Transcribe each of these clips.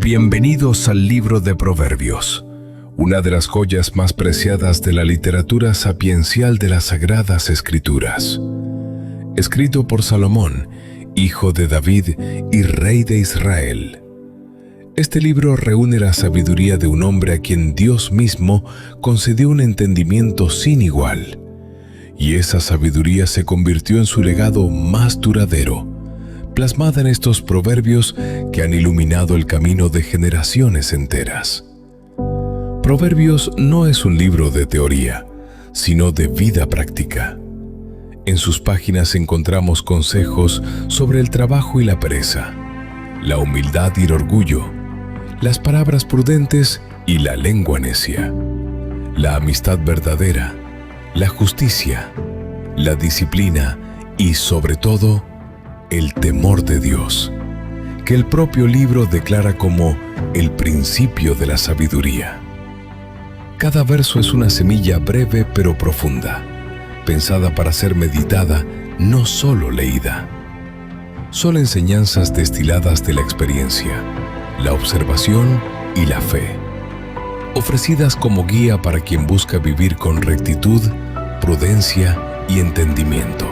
Bienvenidos al libro de Proverbios, una de las joyas más preciadas de la literatura sapiencial de las Sagradas Escrituras. Escrito por Salomón, hijo de David y rey de Israel. Este libro reúne la sabiduría de un hombre a quien Dios mismo concedió un entendimiento sin igual, y esa sabiduría se convirtió en su legado más duradero, plasmada en estos proverbios que han iluminado el camino de generaciones enteras. Proverbios no es un libro de teoría, sino de vida práctica. En sus páginas encontramos consejos sobre el trabajo y la pereza, la humildad y el orgullo, las palabras prudentes y la lengua necia, la amistad verdadera, la justicia, la disciplina y, sobre todo, el temor de Dios, que el propio libro declara como el principio de la sabiduría. Cada verso es una semilla breve pero profunda, pensada para ser meditada, no solo leída. Son enseñanzas destiladas de la experiencia, la observación y la fe, ofrecidas como guía para quien busca vivir con rectitud, prudencia y entendimiento.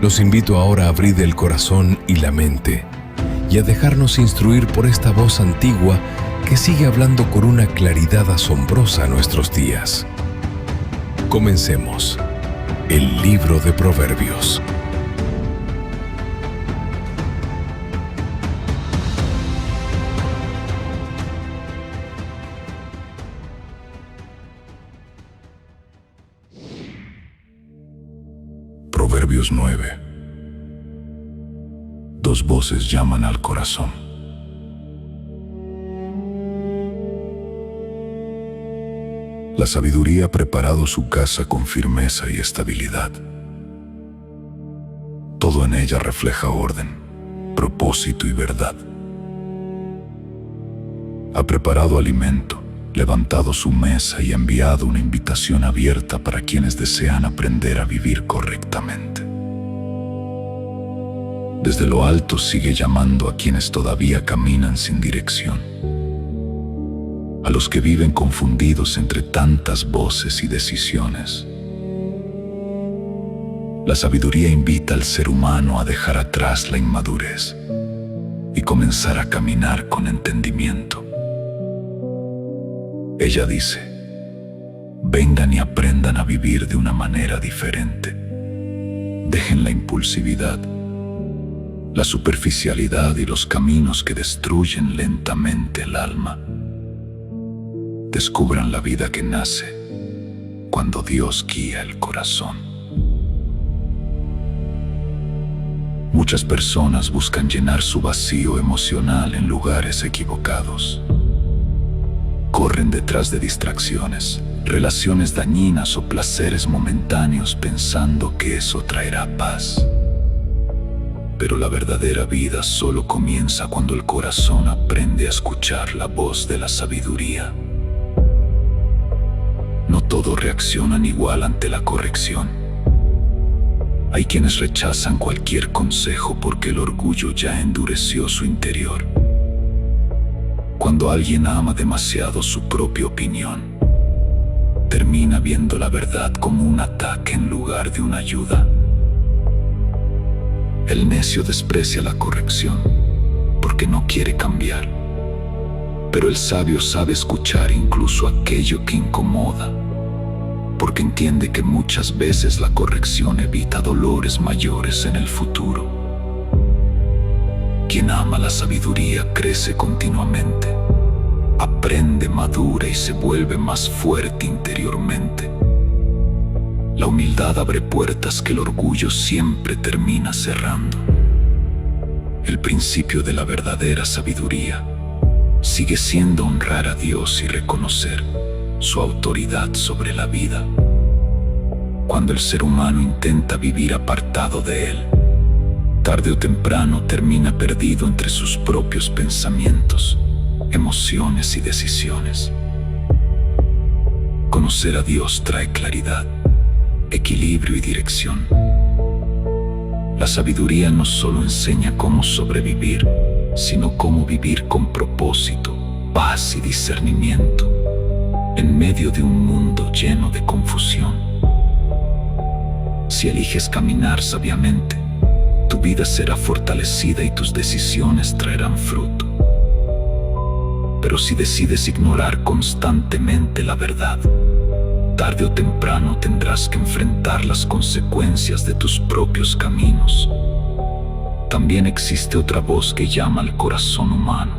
Los invito ahora a abrir el corazón y la mente y a dejarnos instruir por esta voz antigua que sigue hablando con una claridad asombrosa a nuestros días. Comencemos el libro de Proverbios. Proverbios 9. Dos voces llaman al corazón. La sabiduría ha preparado su casa con firmeza y estabilidad. Todo en ella refleja orden, propósito y verdad. Ha preparado alimento, levantado su mesa y enviado una invitación abierta para quienes desean aprender a vivir correctamente. Desde lo alto sigue llamando a quienes todavía caminan sin dirección, a los que viven confundidos entre tantas voces y decisiones. La sabiduría invita al ser humano a dejar atrás la inmadurez y comenzar a caminar con entendimiento. Ella dice: vengan y aprendan a vivir de una manera diferente. Dejen la impulsividad, la superficialidad y los caminos que destruyen lentamente el alma. Descubran la vida que nace cuando Dios guía el corazón. Muchas personas buscan llenar su vacío emocional en lugares equivocados. Corren detrás de distracciones, relaciones dañinas o placeres momentáneos pensando que eso traerá paz. Pero la verdadera vida solo comienza cuando el corazón aprende a escuchar la voz de la sabiduría. No todos reaccionan igual ante la corrección. Hay quienes rechazan cualquier consejo porque el orgullo ya endureció su interior. Cuando alguien ama demasiado su propia opinión, termina viendo la verdad como un ataque en lugar de una ayuda. El necio desprecia la corrección porque no quiere cambiar, pero el sabio sabe escuchar incluso aquello que incomoda, porque entiende que muchas veces la corrección evita dolores mayores en el futuro. Quien ama la sabiduría crece continuamente, aprende, madura y se vuelve más fuerte interiormente. La humildad abre puertas que el orgullo siempre termina cerrando. El principio de la verdadera sabiduría sigue siendo honrar a Dios y reconocer su autoridad sobre la vida. Cuando el ser humano intenta vivir apartado de Él, tarde o temprano termina perdido entre sus propios pensamientos, emociones y decisiones. Conocer a Dios trae claridad, equilibrio y dirección. La sabiduría no solo enseña cómo sobrevivir, sino cómo vivir con propósito, paz y discernimiento en medio de un mundo lleno de confusión. Si eliges caminar sabiamente, tu vida será fortalecida y tus decisiones traerán fruto. Pero si decides ignorar constantemente la verdad, tarde o temprano tendrás que enfrentar las consecuencias de tus propios caminos. También existe otra voz que llama al corazón humano.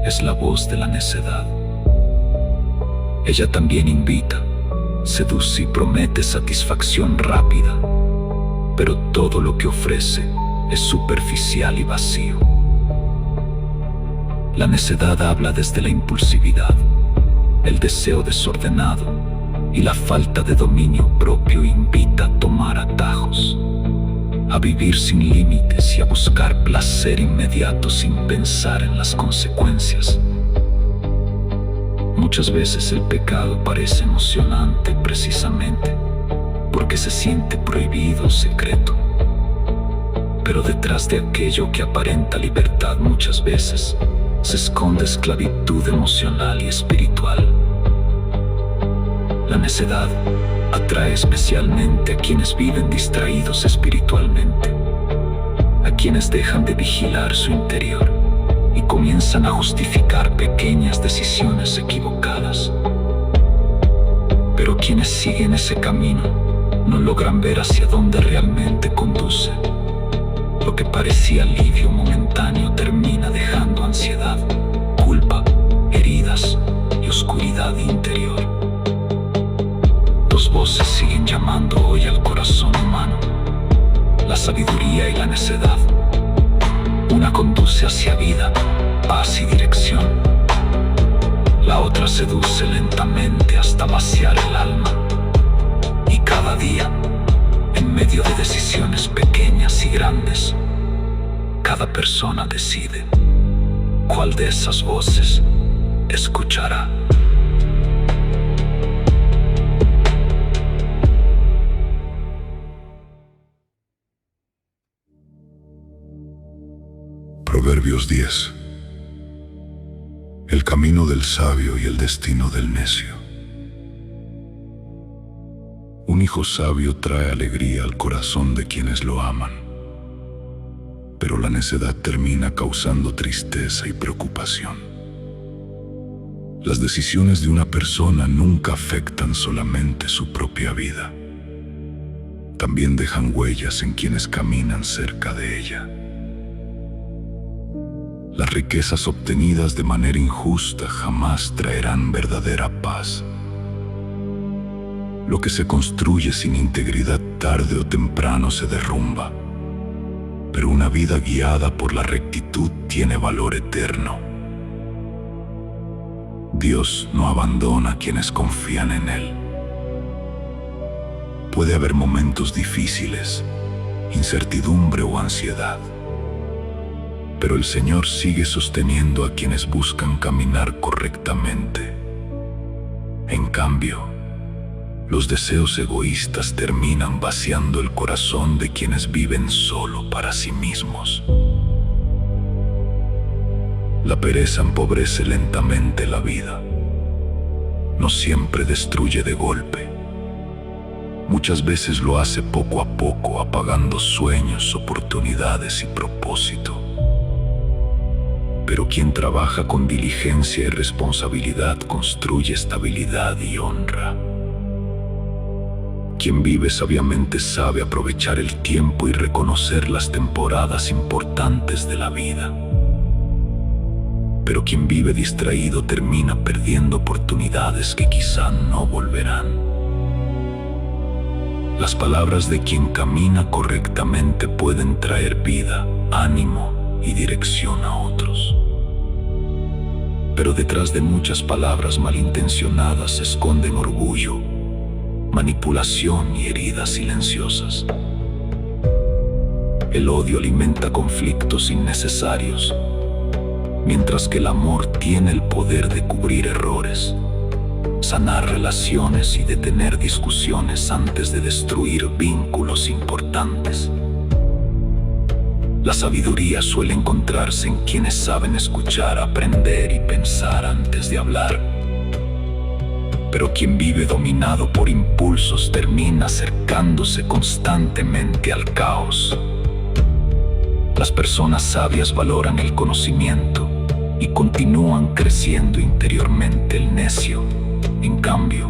Es la voz de la necedad. Ella también invita, seduce y promete satisfacción rápida, pero todo lo que ofrece es superficial y vacío. La necedad habla desde la impulsividad, el deseo desordenado y la falta de dominio propio. Invita a tomar atajos, a vivir sin límites y a buscar placer inmediato sin pensar en las consecuencias. Muchas veces el pecado parece emocionante precisamente porque se siente prohibido o secreto. Pero detrás de aquello que aparenta libertad muchas veces se esconde esclavitud emocional y espiritual. La necedad atrae especialmente a quienes viven distraídos espiritualmente, a quienes dejan de vigilar su interior y comienzan a justificar pequeñas decisiones equivocadas. Pero quienes siguen ese camino no logran ver hacia dónde realmente conduce. Lo que parecía alivio momentáneo termina dejando ansiedad, culpa, heridas y oscuridad interior. Dos voces siguen llamando hoy al corazón humano: la sabiduría y la necedad. Una conduce hacia vida, paz y dirección. La otra seduce lentamente hasta vaciar el alma. Y cada día, en medio de decisiones pequeñas y grandes, cada persona decide cuál de esas voces escuchará. Proverbios 10. El camino del sabio y el destino del necio. Un hijo sabio trae alegría al corazón de quienes lo aman, pero la necedad termina causando tristeza y preocupación. Las decisiones de una persona nunca afectan solamente su propia vida, también dejan huellas en quienes caminan cerca de ella. Las riquezas obtenidas de manera injusta jamás traerán verdadera paz. Lo que se construye sin integridad tarde o temprano se derrumba, pero una vida guiada por la rectitud tiene valor eterno. Dios no abandona a quienes confían en Él. Puede haber momentos difíciles, incertidumbre o ansiedad, pero el Señor sigue sosteniendo a quienes buscan caminar correctamente. En cambio, los deseos egoístas terminan vaciando el corazón de quienes viven solo para sí mismos. La pereza empobrece lentamente la vida. No siempre destruye de golpe. Muchas veces lo hace poco a poco, apagando sueños, oportunidades y propósito. Pero quien trabaja con diligencia y responsabilidad construye estabilidad y honra. Quien vive sabiamente sabe aprovechar el tiempo y reconocer las temporadas importantes de la vida. Pero quien vive distraído termina perdiendo oportunidades que quizá no volverán. Las palabras de quien camina correctamente pueden traer vida, ánimo y dirección a otros. Pero detrás de muchas palabras malintencionadas se esconden orgullo, manipulación y heridas silenciosas. El odio alimenta conflictos innecesarios, mientras que el amor tiene el poder de cubrir errores, sanar relaciones y detener discusiones antes de destruir vínculos importantes. La sabiduría suele encontrarse en quienes saben escuchar, aprender y pensar antes de hablar. Pero quien vive dominado por impulsos termina acercándose constantemente al caos. Las personas sabias valoran el conocimiento y continúan creciendo interiormente. El necio, en cambio,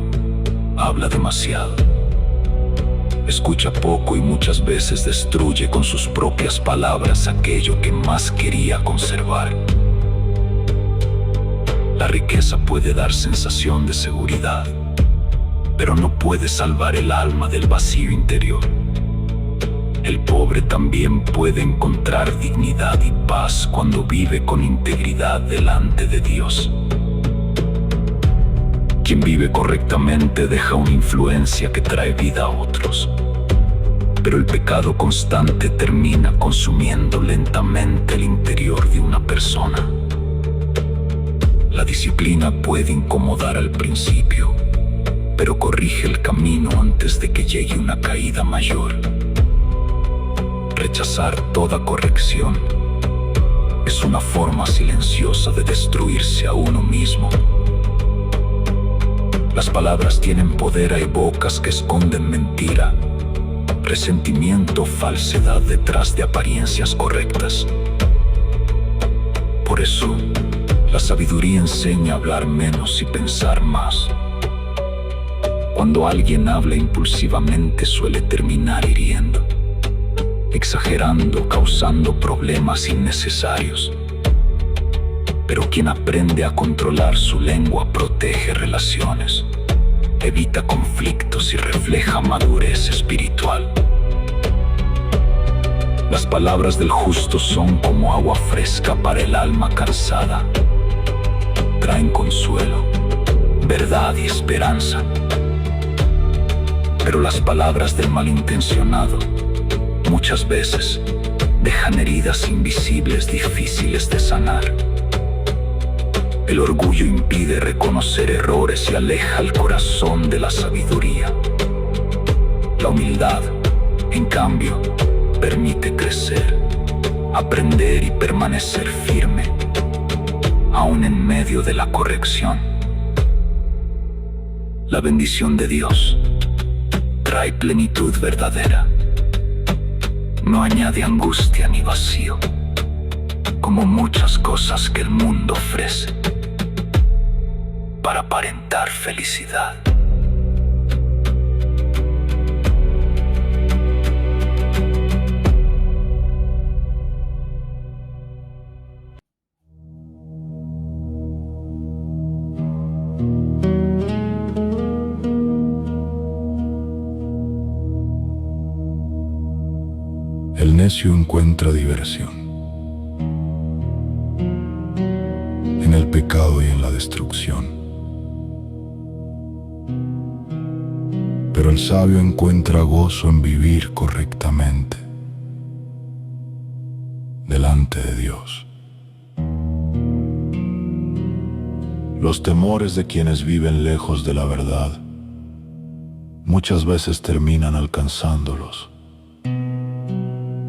habla demasiado. Escucha poco y muchas veces destruye con sus propias palabras aquello que más quería conservar. La riqueza puede dar sensación de seguridad, pero no puede salvar el alma del vacío interior. El pobre también puede encontrar dignidad y paz cuando vive con integridad delante de Dios. Quien vive correctamente deja una influencia que trae vida a otros, pero el pecado constante termina consumiendo lentamente el interior de una persona. La disciplina puede incomodar al principio, pero corrige el camino antes de que llegue una caída mayor. Rechazar toda corrección es una forma silenciosa de destruirse a uno mismo. Las palabras tienen poder, hay bocas que esconden mentira, resentimiento, falsedad detrás de apariencias correctas. Por eso, la sabiduría enseña a hablar menos y pensar más. Cuando alguien habla impulsivamente suele terminar hiriendo, exagerando, causando problemas innecesarios. Pero quien aprende a controlar su lengua protege relaciones, evita conflictos y refleja madurez espiritual. Las palabras del justo son como agua fresca para el alma cansada. Traen consuelo, verdad y esperanza. Pero las palabras del malintencionado muchas veces dejan heridas invisibles difíciles de sanar. El orgullo impide reconocer errores y aleja el corazón de la sabiduría. La humildad, en cambio, permite crecer, aprender y permanecer firme, aún en medio de la corrección. La bendición de Dios trae plenitud verdadera. No añade angustia ni vacío, como muchas cosas que el mundo ofrece para aparentar felicidad. El necio encuentra diversión en el pecado y en la destrucción, pero el sabio encuentra gozo en vivir correctamente delante de Dios. Los temores de quienes viven lejos de la verdad muchas veces terminan alcanzándolos,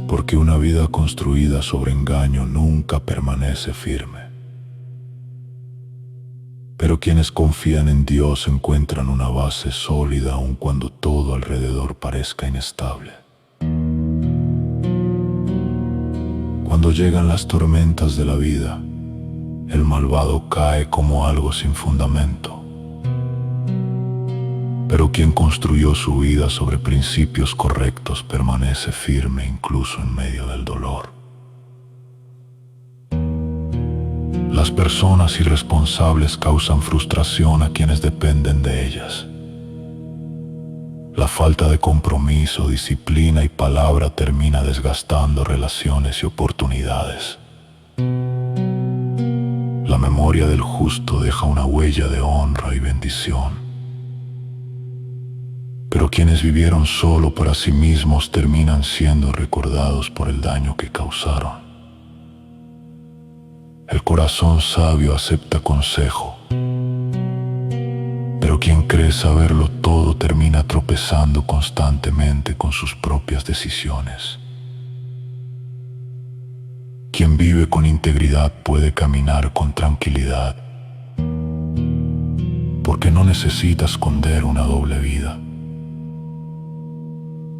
porque una vida construida sobre engaño nunca permanece firme. Pero quienes confían en Dios encuentran una base sólida aun cuando todo alrededor parezca inestable. Cuando llegan las tormentas de la vida, el malvado cae como algo sin fundamento. Pero quien construyó su vida sobre principios correctos permanece firme incluso en medio del dolor. Las personas irresponsables causan frustración a quienes dependen de ellas. La falta de compromiso, disciplina y palabra termina desgastando relaciones y oportunidades. La memoria del justo deja una huella de honra y bendición. Pero quienes vivieron solo para sí mismos terminan siendo recordados por el daño que causaron. El corazón sabio acepta consejo, pero quien cree saberlo todo termina tropezando constantemente con sus propias decisiones. Quien vive con integridad puede caminar con tranquilidad, porque no necesita esconder una doble vida.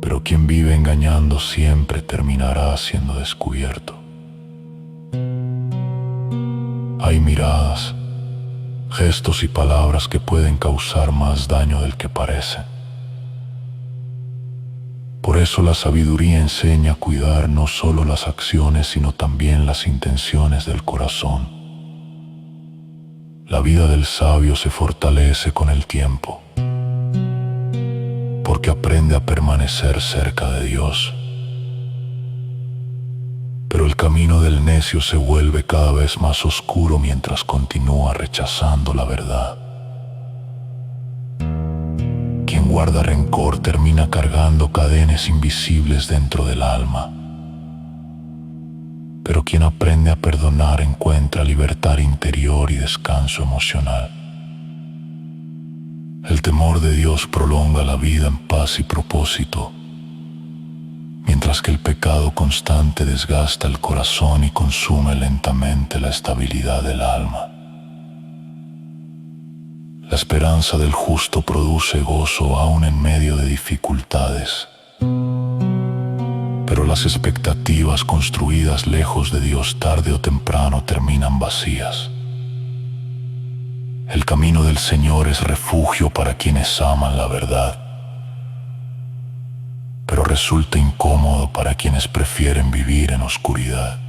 Pero quien vive engañando siempre terminará siendo descubierto. Hay miradas, gestos y palabras que pueden causar más daño del que parece. Por eso la sabiduría enseña a cuidar no solo las acciones, sino también las intenciones del corazón. La vida del sabio se fortalece con el tiempo, porque aprende a permanecer cerca de Dios. Pero el camino del necio se vuelve cada vez más oscuro mientras continúa rechazando la verdad. Quien guarda rencor termina cargando cadenas invisibles dentro del alma. Pero quien aprende a perdonar encuentra libertad interior y descanso emocional. El temor de Dios prolonga la vida en paz y propósito, mientras que el pecado constante desgasta el corazón y consume lentamente la estabilidad del alma. La esperanza del justo produce gozo aún en medio de dificultades, pero las expectativas construidas lejos de Dios tarde o temprano terminan vacías. El camino del Señor es refugio para quienes aman la verdad, pero resulta incómodo para quienes prefieren vivir en oscuridad.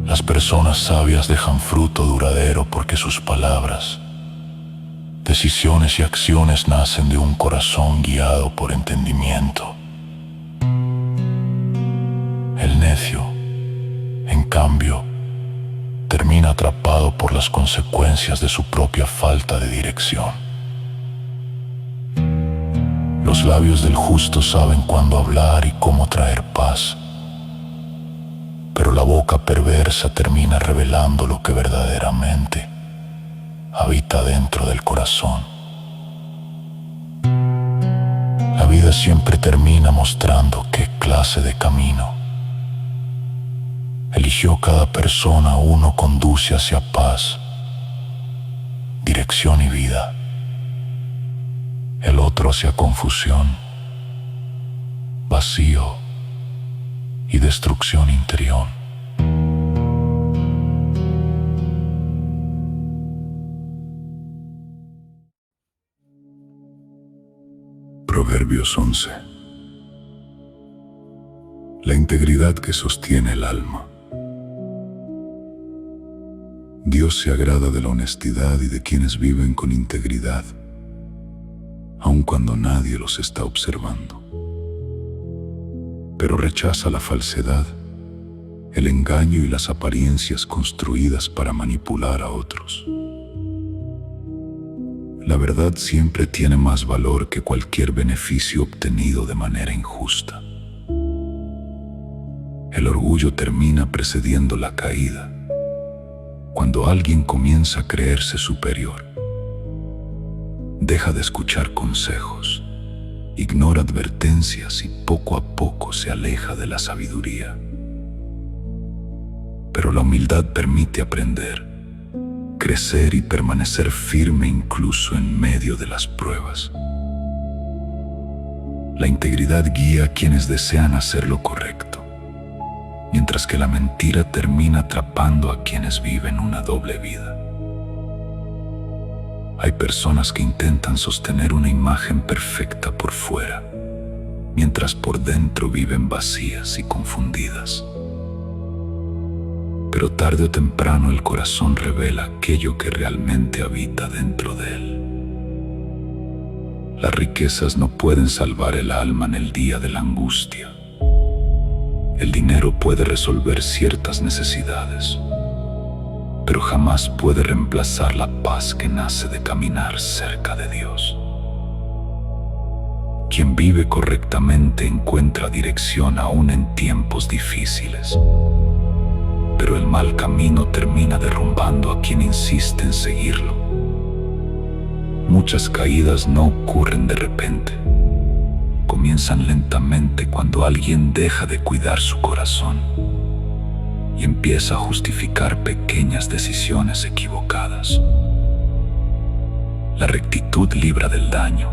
Las personas sabias dejan fruto duradero porque sus palabras, decisiones y acciones nacen de un corazón guiado por entendimiento. El necio, en cambio, termina atrapado por las consecuencias de su propia falta de dirección. Los labios del justo saben cuándo hablar y cómo traer paz, pero la boca perversa termina revelando lo que verdaderamente habita dentro del corazón. La vida siempre termina mostrando qué clase de camino eligió cada persona. Uno conduce hacia paz, dirección y vida. El otro hacia confusión, vacío y destrucción interior. Proverbios 11. La integridad que sostiene el alma. Dios se agrada de la honestidad y de quienes viven con integridad, aun cuando nadie los está observando. Pero rechaza la falsedad, el engaño y las apariencias construidas para manipular a otros. La verdad siempre tiene más valor que cualquier beneficio obtenido de manera injusta. El orgullo termina precediendo la caída, cuando alguien comienza a creerse superior. Deja de escuchar consejos, ignora advertencias y poco a poco se aleja de la sabiduría. Pero la humildad permite aprender, crecer y permanecer firme incluso en medio de las pruebas. La integridad guía a quienes desean hacer lo correcto, mientras que la mentira termina atrapando a quienes viven una doble vida. Hay personas que intentan sostener una imagen perfecta por fuera, mientras por dentro viven vacías y confundidas. Pero tarde o temprano el corazón revela aquello que realmente habita dentro de él. Las riquezas no pueden salvar el alma en el día de la angustia. El dinero puede resolver ciertas necesidades, pero jamás puede reemplazar la paz que nace de caminar cerca de Dios. Quien vive correctamente encuentra dirección aún en tiempos difíciles, pero el mal camino termina derrumbando a quien insiste en seguirlo. Muchas caídas no ocurren de repente, comienzan lentamente cuando alguien deja de cuidar su corazón y empieza a justificar pequeñas decisiones equivocadas. La rectitud libra del daño,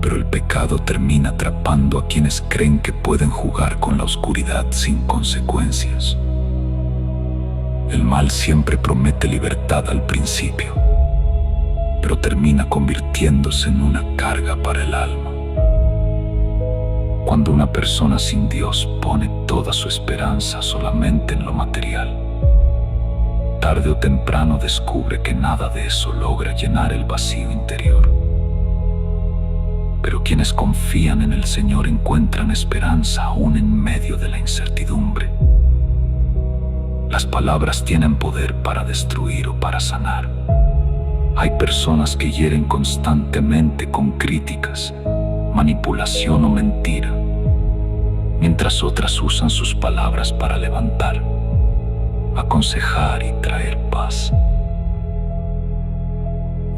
pero el pecado termina atrapando a quienes creen que pueden jugar con la oscuridad sin consecuencias. El mal siempre promete libertad al principio, pero termina convirtiéndose en una carga para el alma. Cuando una persona sin Dios pone toda su esperanza solamente en lo material, tarde o temprano descubre que nada de eso logra llenar el vacío interior. Pero quienes confían en el Señor encuentran esperanza aún en medio de la incertidumbre. Las palabras tienen poder para destruir o para sanar. Hay personas que hieren constantemente con críticas, manipulación o mentira, mientras otras usan sus palabras para levantar, aconsejar y traer paz.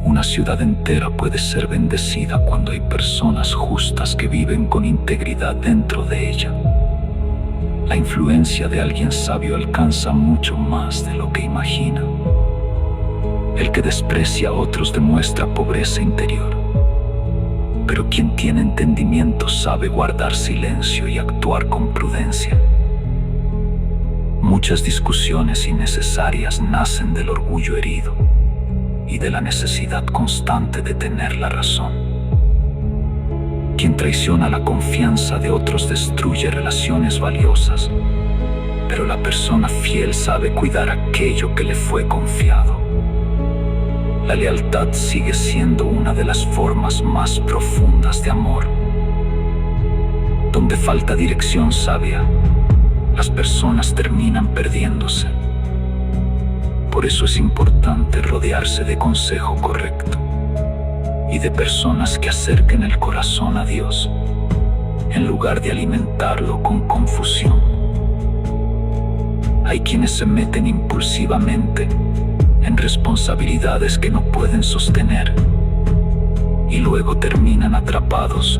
Una ciudad entera puede ser bendecida cuando hay personas justas que viven con integridad dentro de ella. La influencia de alguien sabio alcanza mucho más de lo que imagina. El que desprecia a otros demuestra pobreza interior. Pero quien tiene entendimiento sabe guardar silencio y actuar con prudencia. Muchas discusiones innecesarias nacen del orgullo herido y de la necesidad constante de tener la razón. Quien traiciona la confianza de otros destruye relaciones valiosas, pero la persona fiel sabe cuidar aquello que le fue confiado. La lealtad sigue siendo una de las formas más profundas de amor. Donde falta dirección sabia, las personas terminan perdiéndose. Por eso es importante rodearse de consejo correcto y de personas que acerquen el corazón a Dios, en lugar de alimentarlo con confusión. Hay quienes se meten impulsivamente en responsabilidades que no pueden sostener y luego terminan atrapados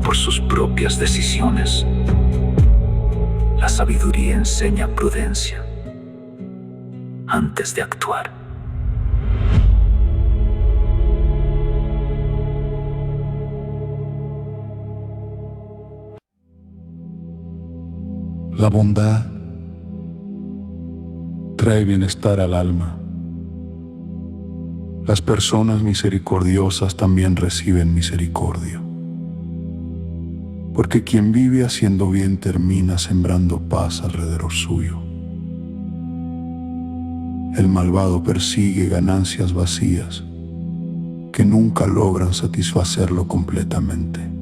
por sus propias decisiones. La sabiduría enseña prudencia antes de actuar. La bondad trae bienestar al alma. Las personas misericordiosas también reciben misericordia. Porque quien vive haciendo bien termina sembrando paz alrededor suyo. El malvado persigue ganancias vacías que nunca logran satisfacerlo completamente.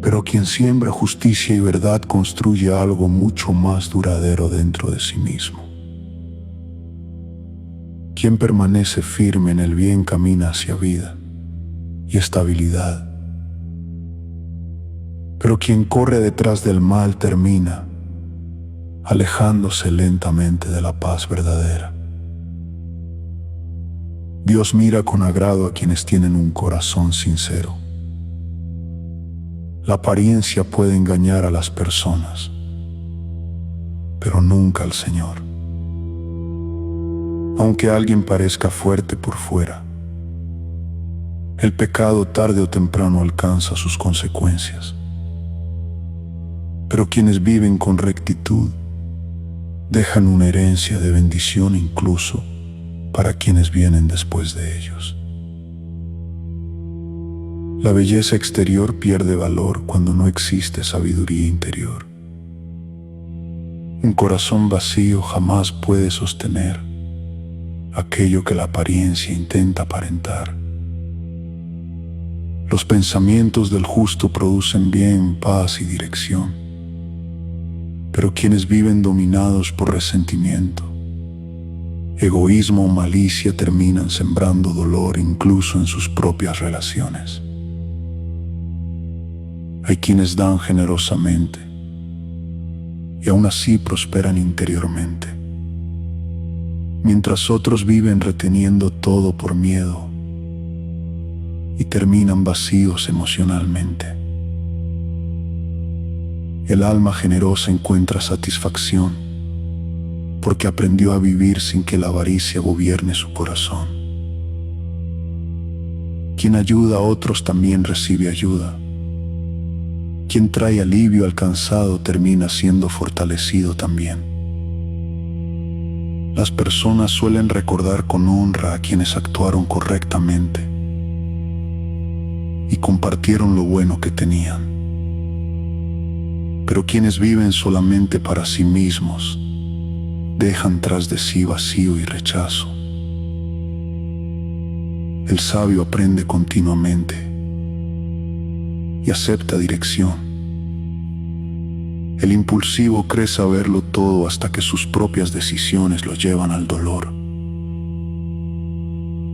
Pero quien siembra justicia y verdad construye algo mucho más duradero dentro de sí mismo. Quien permanece firme en el bien camina hacia vida y estabilidad. Pero quien corre detrás del mal termina alejándose lentamente de la paz verdadera. Dios mira con agrado a quienes tienen un corazón sincero. La apariencia puede engañar a las personas, pero nunca al Señor. Aunque alguien parezca fuerte por fuera, el pecado tarde o temprano alcanza sus consecuencias. Pero quienes viven con rectitud dejan una herencia de bendición incluso para quienes vienen después de ellos. La belleza exterior pierde valor cuando no existe sabiduría interior. Un corazón vacío jamás puede sostener aquello que la apariencia intenta aparentar. Los pensamientos del justo producen bien, paz y dirección. Pero quienes viven dominados por resentimiento, egoísmo o malicia terminan sembrando dolor incluso en sus propias relaciones. Hay quienes dan generosamente y aún así prosperan interiormente, mientras otros viven reteniendo todo por miedo y terminan vacíos emocionalmente. El alma generosa encuentra satisfacción porque aprendió a vivir sin que la avaricia gobierne su corazón. Quien ayuda a otros también recibe ayuda. Quien trae alivio al cansado termina siendo fortalecido también. Las personas suelen recordar con honra a quienes actuaron correctamente y compartieron lo bueno que tenían. Pero quienes viven solamente para sí mismos dejan tras de sí vacío y rechazo. El sabio aprende continuamente y acepta dirección. El impulsivo cree saberlo todo hasta que sus propias decisiones lo llevan al dolor.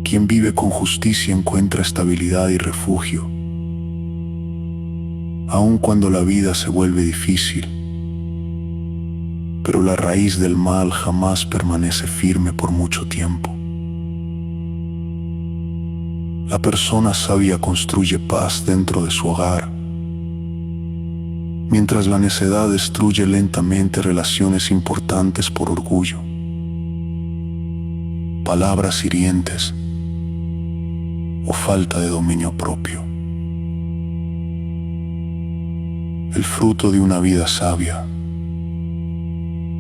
Quien vive con justicia encuentra estabilidad y refugio, aun cuando la vida se vuelve difícil. Pero la raíz del mal jamás permanece firme por mucho tiempo. La persona sabia construye paz dentro de su hogar, mientras la necedad destruye lentamente relaciones importantes por orgullo. Palabras hirientes o falta de dominio propio. El fruto de una vida sabia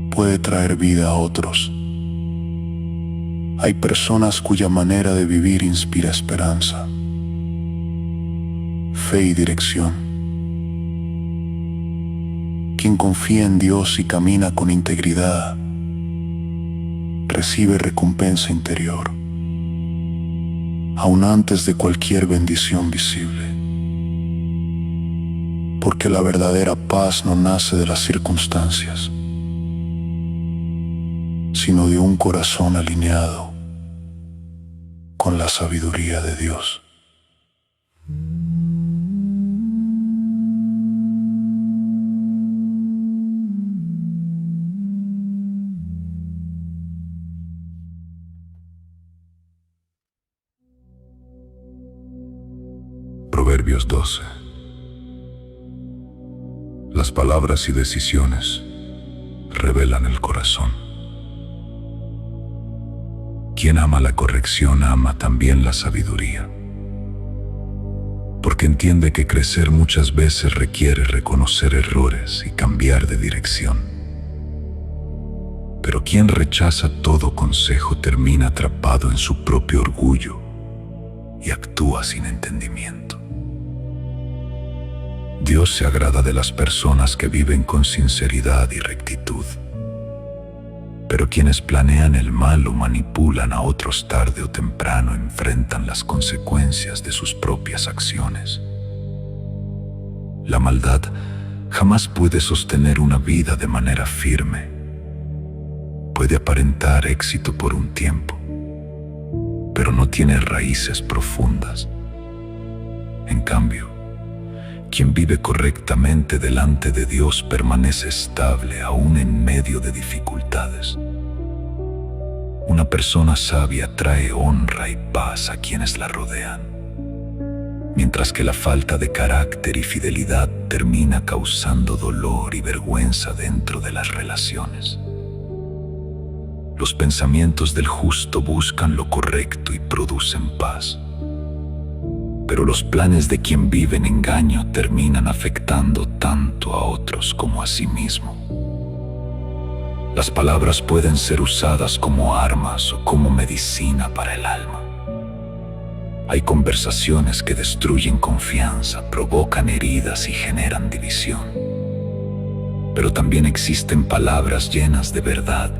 puede traer vida a otros. Hay personas cuya manera de vivir inspira esperanza, fe y dirección. Quien confía en Dios y camina con integridad recibe recompensa interior, aun antes de cualquier bendición visible. Porque la verdadera paz no nace de las circunstancias, sino de un corazón alineado con la sabiduría de Dios. Proverbios 12. Las palabras y decisiones revelan el corazón. Quien ama la corrección ama también la sabiduría, porque entiende que crecer muchas veces requiere reconocer errores y cambiar de dirección. Pero quien rechaza todo consejo termina atrapado en su propio orgullo y actúa sin entendimiento. Dios se agrada de las personas que viven con sinceridad y rectitud. Pero quienes planean el mal o manipulan a otros tarde o temprano enfrentan las consecuencias de sus propias acciones. La maldad jamás puede sostener una vida de manera firme. Puede aparentar éxito por un tiempo, pero no tiene raíces profundas. En cambio, quien vive correctamente delante de Dios permanece estable aún en medio de dificultades. Una persona sabia trae honra y paz a quienes la rodean, mientras que la falta de carácter y fidelidad termina causando dolor y vergüenza dentro de las relaciones. Los pensamientos del justo buscan lo correcto y producen paz. Pero los planes de quien vive en engaño terminan afectando tanto a otros como a sí mismo. Las palabras pueden ser usadas como armas o como medicina para el alma. Hay conversaciones que destruyen confianza, provocan heridas y generan división. Pero también existen palabras llenas de verdad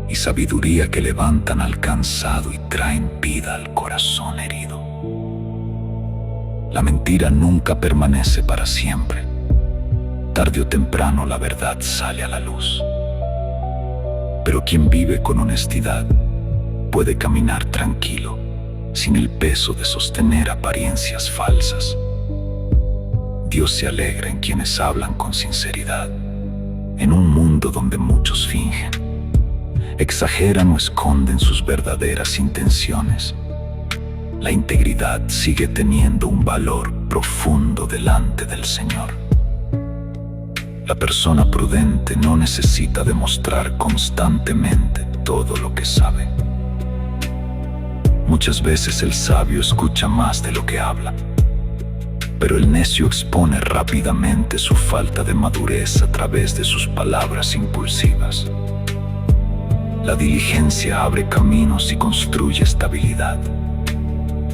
y sabiduría que levantan al cansado y traen vida al corazón herido. La mentira nunca permanece para siempre. Tarde o temprano la verdad sale a la luz. Pero quien vive con honestidad puede caminar tranquilo, sin el peso de sostener apariencias falsas. Dios se alegra en quienes hablan con sinceridad, en un mundo donde muchos fingen, exageran o esconden sus verdaderas intenciones. la integridad sigue teniendo un valor profundo delante del Señor. La persona prudente no necesita demostrar constantemente todo lo que sabe. Muchas veces el sabio escucha más de lo que habla, pero el necio expone rápidamente su falta de madurez a través de sus palabras impulsivas. La diligencia abre caminos y construye estabilidad,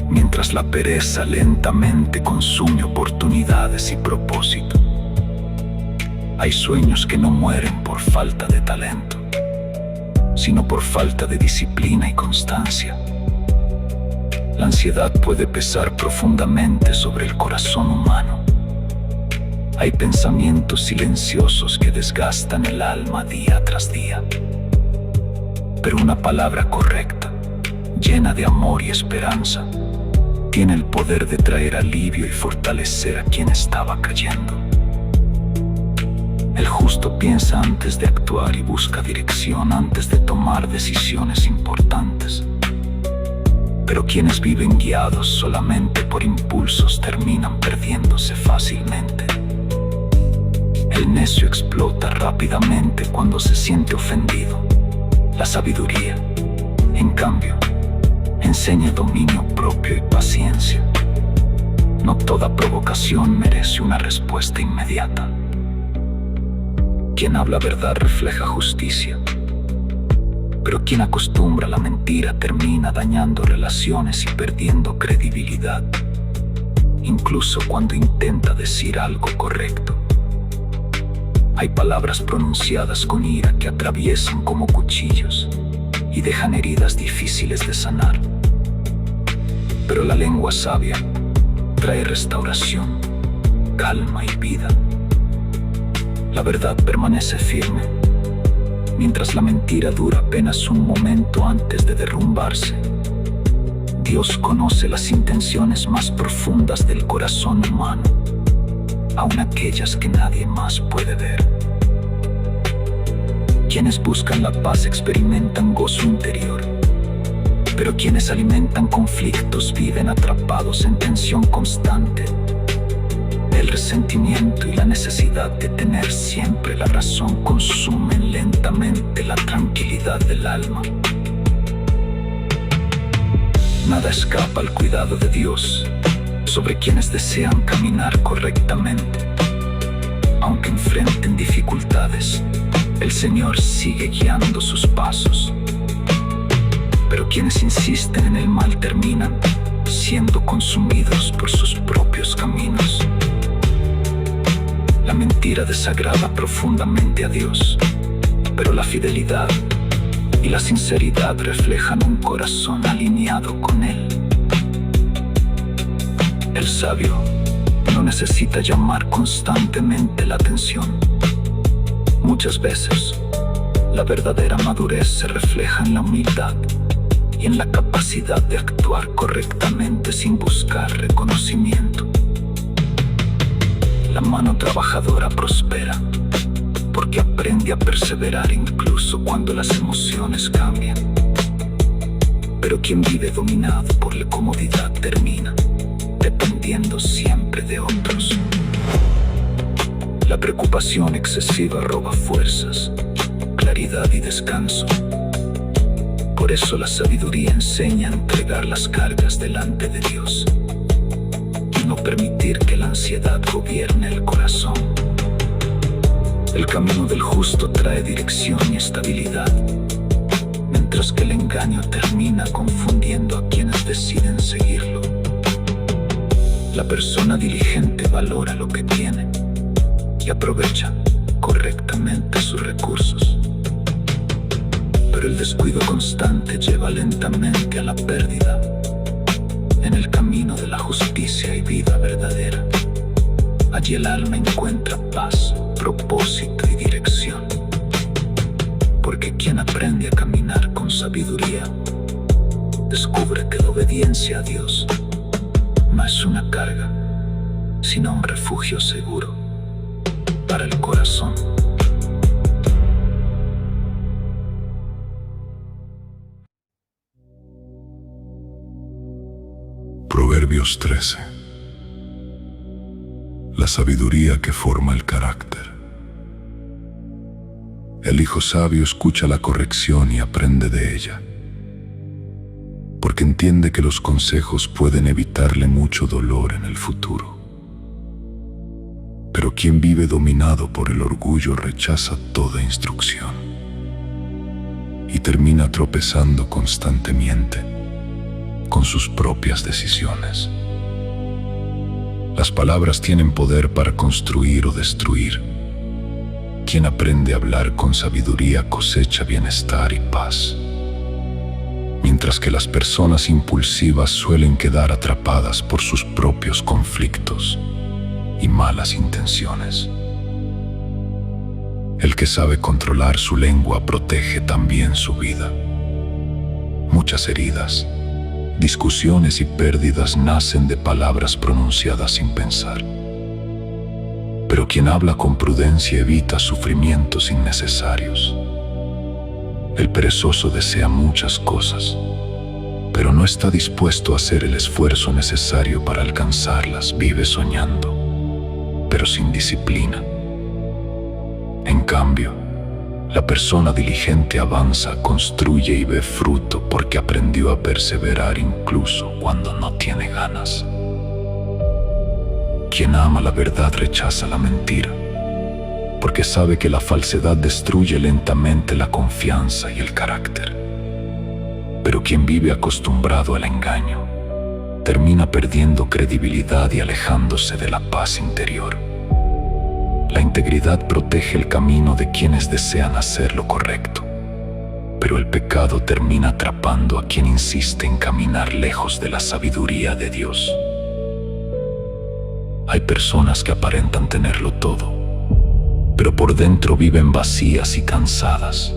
mientras la pereza lentamente consume oportunidades y propósito. Hay sueños que no mueren por falta de talento, sino por falta de disciplina y constancia. La ansiedad puede pesar profundamente sobre el corazón humano. Hay pensamientos silenciosos que desgastan el alma día tras día. Pero una palabra correcta, llena de amor y esperanza, tiene el poder de traer alivio y fortalecer a quien estaba cayendo. El justo piensa antes de actuar y busca dirección antes de tomar decisiones importantes. Pero quienes viven guiados solamente por impulsos terminan perdiéndose fácilmente. El necio explota rápidamente cuando se siente ofendido. La sabiduría, en cambio, enseña dominio propio y paciencia. No toda provocación merece una respuesta inmediata. Quien habla verdad refleja justicia, pero quien acostumbra la mentira termina dañando relaciones y perdiendo credibilidad, incluso cuando intenta decir algo correcto. Hay palabras pronunciadas con ira que atraviesan como cuchillos y dejan heridas difíciles de sanar. Pero la lengua sabia trae restauración, calma y vida. La verdad permanece firme, mientras la mentira dura apenas un momento antes de derrumbarse. Dios conoce las intenciones más profundas del corazón humano, aun aquellas que nadie más puede ver. Quienes buscan la paz experimentan gozo interior, pero quienes alimentan conflictos viven atrapados en tensión constante. El resentimiento y la necesidad de tener siempre la razón consumen lentamente la tranquilidad del alma. Nada escapa al cuidado de Dios sobre quienes desean caminar correctamente. Aunque enfrenten dificultades, el Señor sigue guiando sus pasos. Pero quienes insisten en el mal terminan siendo consumidos por sus propios caminos. La mentira desagrada profundamente a Dios, pero la fidelidad y la sinceridad reflejan un corazón alineado con Él. El sabio no necesita llamar constantemente la atención. Muchas veces, la verdadera madurez se refleja en la humildad y en la capacidad de actuar correctamente sin buscar reconocimiento. La mano trabajadora prospera porque aprende a perseverar incluso cuando las emociones cambian. Pero quien vive dominado por la comodidad termina dependiendo siempre de otros. La preocupación excesiva roba fuerzas, claridad y descanso. Por eso la sabiduría enseña a entregar las cargas delante de Dios y no permitir que la ansiedad gobierne el corazón. El camino del justo trae dirección y estabilidad, mientras que el engaño termina confundiendo a quienes deciden seguirlo. La persona diligente valora lo que tiene y aprovecha correctamente sus recursos. Pero el descuido constante lleva lentamente a la pérdida. En el camino de la justicia y vida verdadera, allí el alma encuentra paz, propósito y dirección. Porque quien aprende a caminar con sabiduría, descubre que la obediencia a Dios no es una carga, sino un refugio seguro para el corazón. Proverbios 13. La sabiduría que forma el carácter. El hijo sabio escucha la corrección y aprende de ella, porque entiende que los consejos pueden evitarle mucho dolor en el futuro. Pero quien vive dominado por el orgullo rechaza toda instrucción y termina tropezando constantemente con sus propias decisiones. Las palabras tienen poder para construir o destruir. Quien aprende a hablar con sabiduría cosecha bienestar y paz, mientras que las personas impulsivas suelen quedar atrapadas por sus propios conflictos y malas intenciones. El que sabe controlar su lengua protege también su vida. Muchas heridas, discusiones y pérdidas nacen de palabras pronunciadas sin pensar. Pero quien habla con prudencia evita sufrimientos innecesarios. El perezoso desea muchas cosas, pero no está dispuesto a hacer el esfuerzo necesario para alcanzarlas. Vive soñando, pero sin disciplina. En cambio, la persona diligente avanza, construye y ve fruto porque aprendió a perseverar incluso cuando no tiene ganas. Quien ama la verdad rechaza la mentira, porque sabe que la falsedad destruye lentamente la confianza y el carácter. Pero quien vive acostumbrado al engaño termina perdiendo credibilidad y alejándose de la paz interior. La integridad protege el camino de quienes desean hacer lo correcto, pero el pecado termina atrapando a quien insiste en caminar lejos de la sabiduría de Dios. Hay personas que aparentan tenerlo todo, pero por dentro viven vacías y cansadas.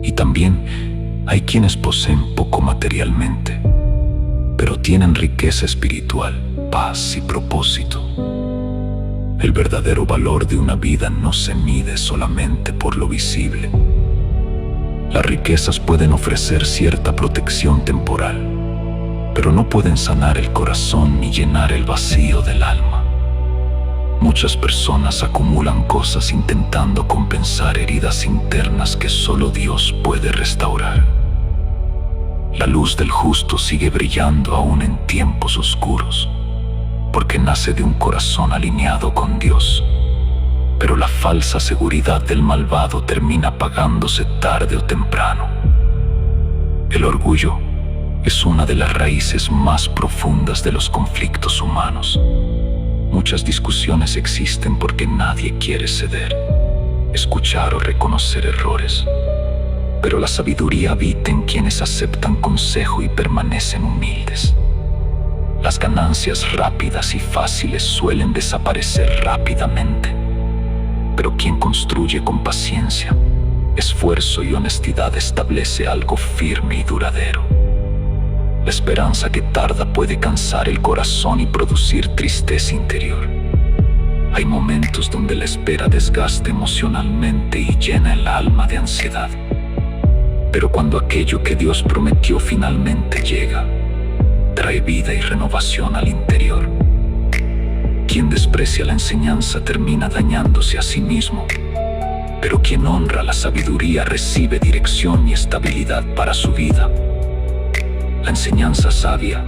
Y también hay quienes poseen poco materialmente, pero tienen riqueza espiritual, paz y propósito. El verdadero valor de una vida no se mide solamente por lo visible. Las riquezas pueden ofrecer cierta protección temporal, pero no pueden sanar el corazón ni llenar el vacío del alma. Muchas personas acumulan cosas intentando compensar heridas internas que solo Dios puede restaurar. La luz del justo sigue brillando aún en tiempos oscuros, porque nace de un corazón alineado con Dios. Pero la falsa seguridad del malvado termina apagándose tarde o temprano. El orgullo es una de las raíces más profundas de los conflictos humanos. Muchas discusiones existen porque nadie quiere ceder, escuchar o reconocer errores. Pero la sabiduría habita en quienes aceptan consejo y permanecen humildes. Las ganancias rápidas y fáciles suelen desaparecer rápidamente, pero quien construye con paciencia, esfuerzo y honestidad establece algo firme y duradero. La esperanza que tarda puede cansar el corazón y producir tristeza interior. Hay momentos donde la espera desgasta emocionalmente y llena el alma de ansiedad. Pero cuando aquello que Dios prometió finalmente llega, trae vida y renovación al interior. Quien desprecia la enseñanza termina dañándose a sí mismo, pero quien honra la sabiduría recibe dirección y estabilidad para su vida. La enseñanza sabia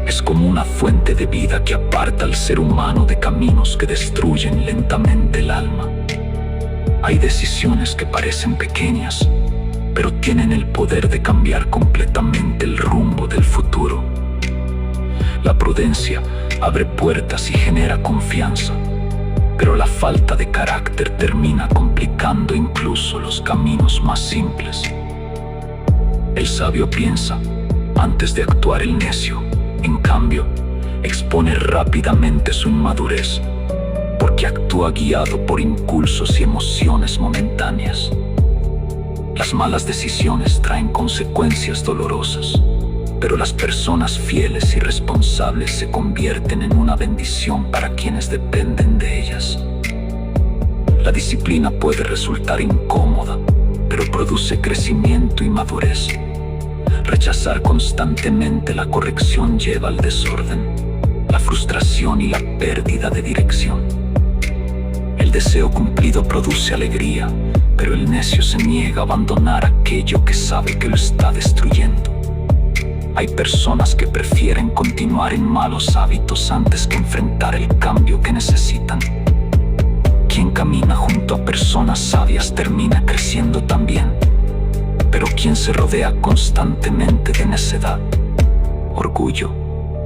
es como una fuente de vida que aparta al ser humano de caminos que destruyen lentamente el alma. Hay decisiones que parecen pequeñas, pero tienen el poder de cambiar completamente el rumbo del futuro. La prudencia abre puertas y genera confianza, pero la falta de carácter termina complicando incluso los caminos más simples. El sabio piensa antes de actuar. El necio, en cambio, expone rápidamente su inmadurez, porque actúa guiado por impulsos y emociones momentáneas. Las malas decisiones traen consecuencias dolorosas, pero las personas fieles y responsables se convierten en una bendición para quienes dependen de ellas. La disciplina puede resultar incómoda, pero produce crecimiento y madurez. Rechazar constantemente la corrección lleva al desorden, la frustración y la pérdida de dirección. El deseo cumplido produce alegría, pero el necio se niega a abandonar aquello que sabe que lo está destruyendo. Hay personas que prefieren continuar en malos hábitos antes que enfrentar el cambio que necesitan. Quien camina junto a personas sabias termina creciendo también, pero quien se rodea constantemente de necedad, orgullo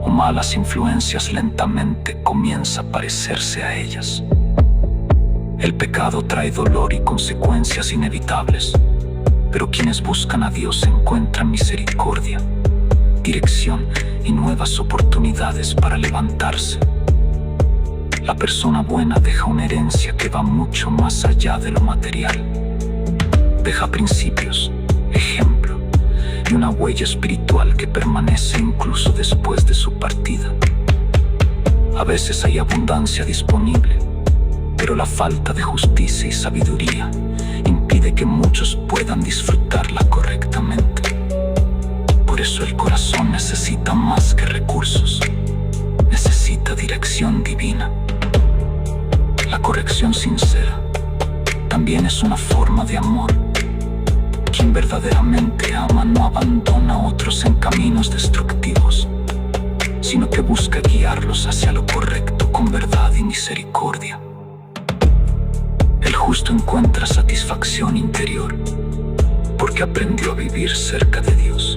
o malas influencias lentamente comienza a parecerse a ellas. El pecado trae dolor y consecuencias inevitables, pero quienes buscan a Dios encuentran misericordia, dirección y nuevas oportunidades para levantarse. La persona buena deja una herencia que va mucho más allá de lo material. Deja principios, ejemplo y una huella espiritual que permanece incluso después de su partida. A veces hay abundancia disponible, pero la falta de justicia y sabiduría impide que muchos puedan disfrutarla correctamente. Por eso el corazón necesita más que recursos, necesita dirección divina. La corrección sincera también es una forma de amor. Quien verdaderamente ama no abandona a otros en caminos destructivos, sino que busca guiarlos hacia lo correcto con verdad y misericordia. El justo encuentra satisfacción interior porque aprendió a vivir cerca de Dios.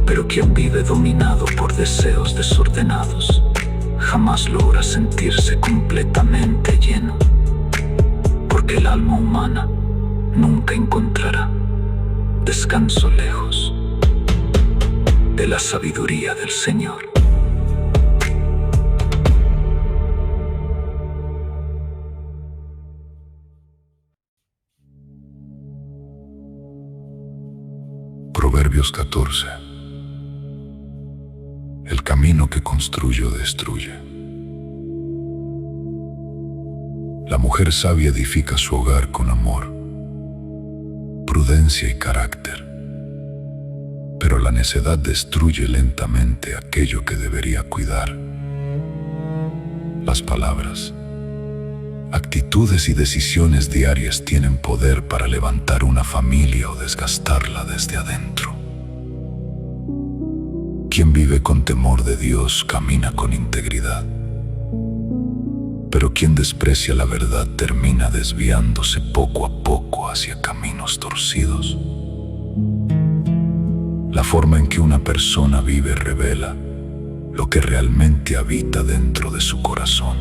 Pero quien vive dominado por deseos desordenados jamás logra sentirse completamente lleno, porque el alma humana nunca encontrará descanso lejos de la sabiduría del Señor. Proverbios 14. El camino que construyo destruye. La mujer sabia edifica su hogar con amor, prudencia y carácter, pero la necedad destruye lentamente aquello que debería cuidar. Las palabras, actitudes y decisiones diarias tienen poder para levantar una familia o desgastarla desde adentro. Quien vive con temor de Dios camina con integridad, pero quien desprecia la verdad termina desviándose poco a poco hacia caminos torcidos. La forma en que una persona vive revela lo que realmente habita dentro de su corazón.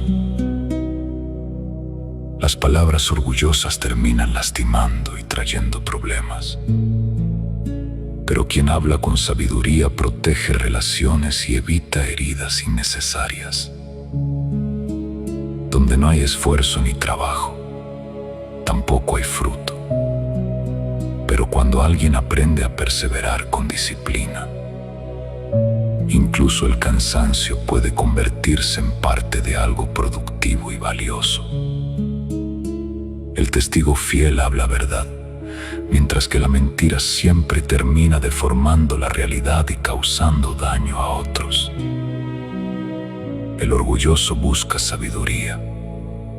Las palabras orgullosas terminan lastimando y trayendo problemas. Pero quien habla con sabiduría protege relaciones y evita heridas innecesarias. Donde no hay esfuerzo ni trabajo, tampoco hay fruto. Pero cuando alguien aprende a perseverar con disciplina, incluso el cansancio puede convertirse en parte de algo productivo y valioso. El testigo fiel habla verdad, mientras que la mentira siempre termina deformando la realidad y causando daño a otros. El orgulloso busca sabiduría,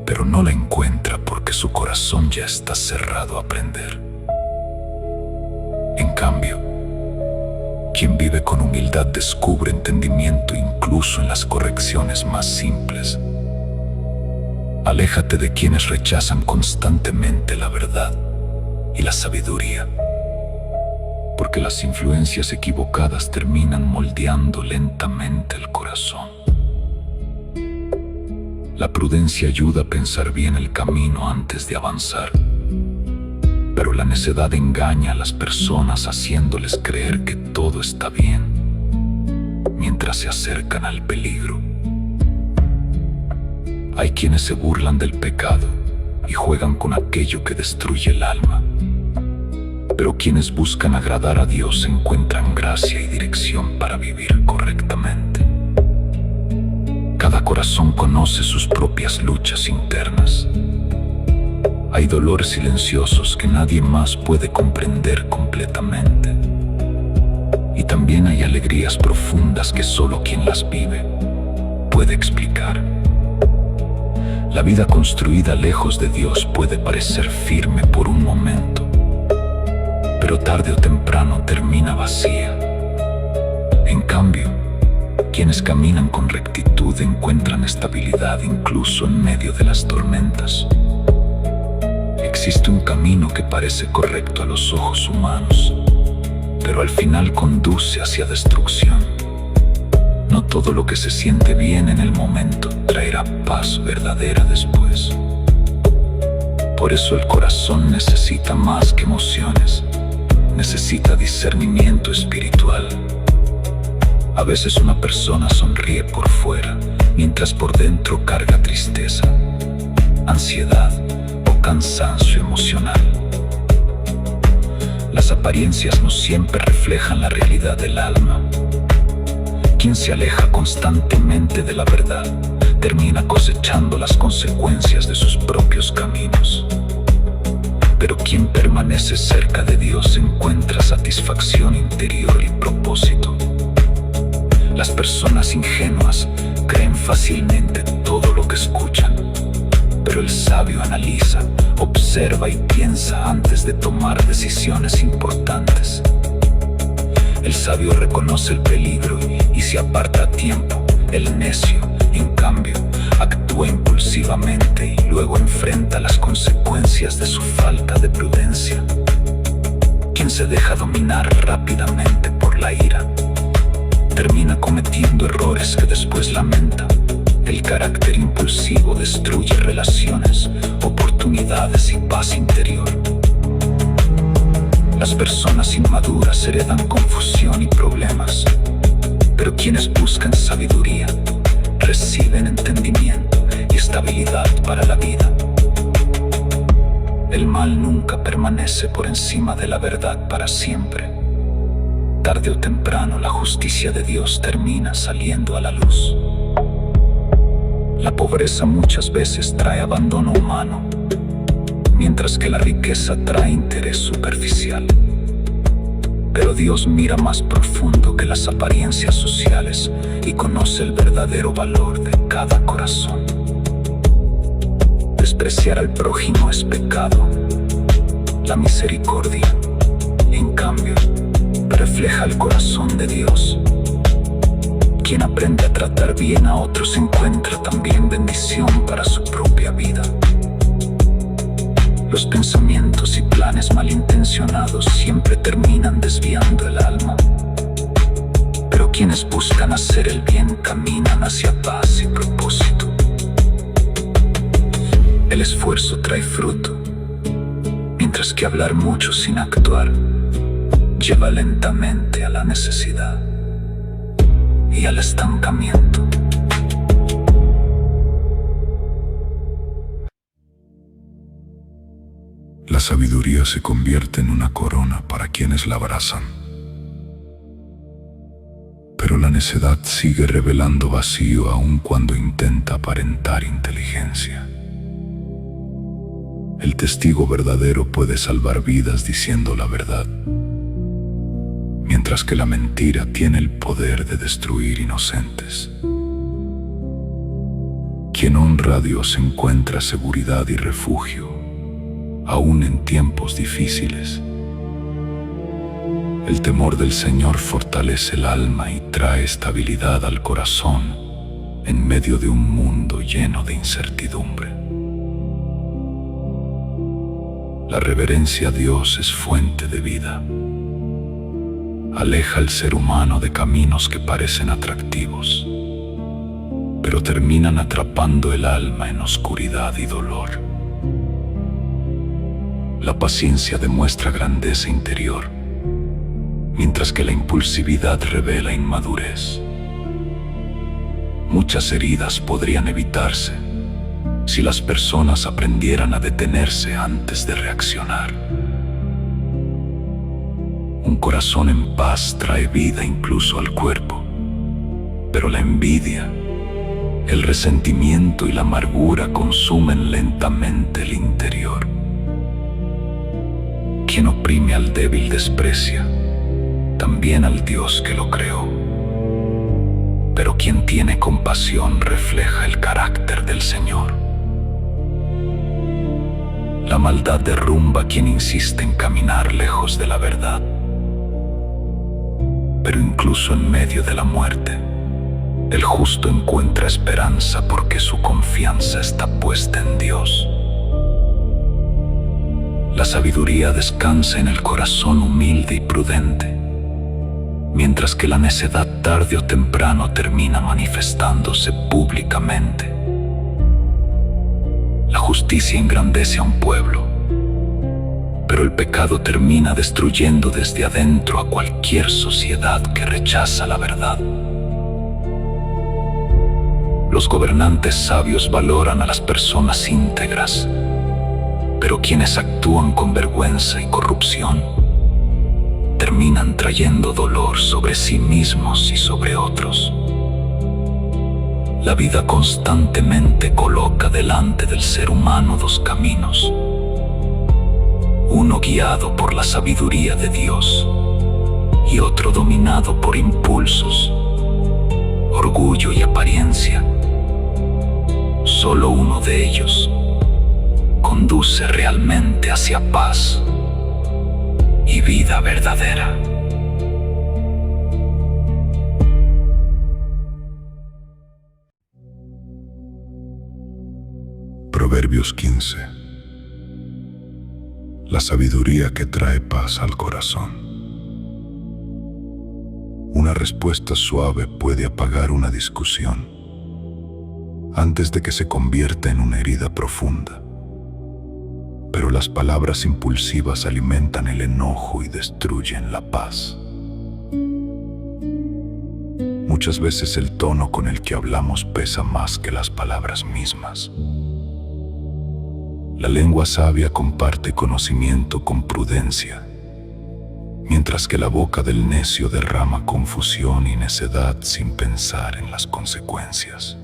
pero no la encuentra porque su corazón ya está cerrado a aprender. En cambio, quien vive con humildad descubre entendimiento incluso en las correcciones más simples. Aléjate de quienes rechazan constantemente la verdad y la sabiduría, porque las influencias equivocadas terminan moldeando lentamente el corazón. La prudencia ayuda a pensar bien el camino antes de avanzar, pero la necedad engaña a las personas haciéndoles creer que todo está bien mientras se acercan al peligro. Hay quienes se burlan del pecado y juegan con aquello que destruye el alma, pero quienes buscan agradar a Dios encuentran gracia y dirección para vivir correctamente. Cada corazón conoce sus propias luchas internas. Hay dolores silenciosos que nadie más puede comprender completamente. Y también hay alegrías profundas que solo quien las vive puede explicar. La vida construida lejos de Dios puede parecer firme por un momento, pero tarde o temprano termina vacía. En cambio, quienes caminan con rectitud encuentran estabilidad incluso en medio de las tormentas. Existe un camino que parece correcto a los ojos humanos, pero al final conduce hacia destrucción. No todo lo que se siente bien en el momento traerá paz verdadera después. Por eso el corazón necesita más que emociones, necesita discernimiento espiritual. A veces una persona sonríe por fuera, mientras por dentro carga tristeza, ansiedad o cansancio emocional. Las apariencias no siempre reflejan la realidad del alma. Quien se aleja constantemente de la verdad termina cosechando las consecuencias de sus propios caminos. Pero quien permanece cerca de Dios encuentra satisfacción interior y propósito. Las personas ingenuas creen fácilmente todo lo que escuchan, pero el sabio analiza, observa y piensa antes de tomar decisiones importantes. El sabio reconoce el peligro y se aparta a tiempo. El necio, en cambio, actúa impulsivamente y luego enfrenta las consecuencias de su falta de prudencia. Quien se deja dominar rápidamente por la ira termina cometiendo errores que después lamenta. El carácter impulsivo destruye relaciones, oportunidades y paz interior. Las personas inmaduras heredan confusión y problemas, pero quienes buscan sabiduría reciben entendimiento y estabilidad para la vida. El mal nunca permanece por encima de la verdad para siempre. Tarde o temprano la justicia de Dios termina saliendo a la luz. La pobreza muchas veces trae abandono humano, mientras que la riqueza trae interés superficial. Pero Dios mira más profundo que las apariencias sociales y conoce el verdadero valor de cada corazón. Despreciar al prójimo es pecado. La misericordia, en cambio, refleja el corazón de Dios. Quien aprende a tratar bien a otros encuentra también bendición para su propia vida. Los pensamientos y planes malintencionados siempre terminan desviando el alma. Pero quienes buscan hacer el bien caminan hacia paz y propósito. El esfuerzo trae fruto, mientras que hablar mucho sin actuar lleva lentamente a la necesidad y al estancamiento. La sabiduría se convierte en una corona para quienes la abrazan. Pero la necedad sigue revelando vacío aun cuando intenta aparentar inteligencia. El testigo verdadero puede salvar vidas diciendo la verdad, mientras que la mentira tiene el poder de destruir inocentes. Quien honra a Dios encuentra seguridad y refugio, aún en tiempos difíciles. El temor del Señor fortalece el alma y trae estabilidad al corazón en medio de un mundo lleno de incertidumbre. La reverencia a Dios es fuente de vida. Aleja al ser humano de caminos que parecen atractivos, pero terminan atrapando el alma en oscuridad y dolor. La paciencia demuestra grandeza interior, mientras que la impulsividad revela inmadurez. Muchas heridas podrían evitarse si las personas aprendieran a detenerse antes de reaccionar. Un corazón en paz trae vida incluso al cuerpo, pero la envidia, el resentimiento y la amargura consumen lentamente el interior. Quien oprime al débil desprecia, también al Dios que lo creó. Pero quien tiene compasión refleja el carácter del Señor. La maldad derrumba a quien insiste en caminar lejos de la verdad. Pero incluso en medio de la muerte, el justo encuentra esperanza porque su confianza está puesta en Dios. La sabiduría descansa en el corazón humilde y prudente, mientras que la necedad tarde o temprano termina manifestándose públicamente. La justicia engrandece a un pueblo, pero el pecado termina destruyendo desde adentro a cualquier sociedad que rechaza la verdad. Los gobernantes sabios valoran a las personas íntegras, pero quienes actúan con vergüenza y corrupción terminan trayendo dolor sobre sí mismos y sobre otros. La vida constantemente coloca delante del ser humano dos caminos, uno guiado por la sabiduría de Dios y otro dominado por impulsos, orgullo y apariencia. Solo uno de ellos conduce realmente hacia paz y vida verdadera. Proverbios 15. La sabiduría que trae paz al corazón. Una respuesta suave puede apagar una discusión antes de que se convierta en una herida profunda. Pero las palabras impulsivas alimentan el enojo y destruyen la paz. Muchas veces el tono con el que hablamos pesa más que las palabras mismas. La lengua sabia comparte conocimiento con prudencia, mientras que la boca del necio derrama confusión y necedad sin pensar en las consecuencias.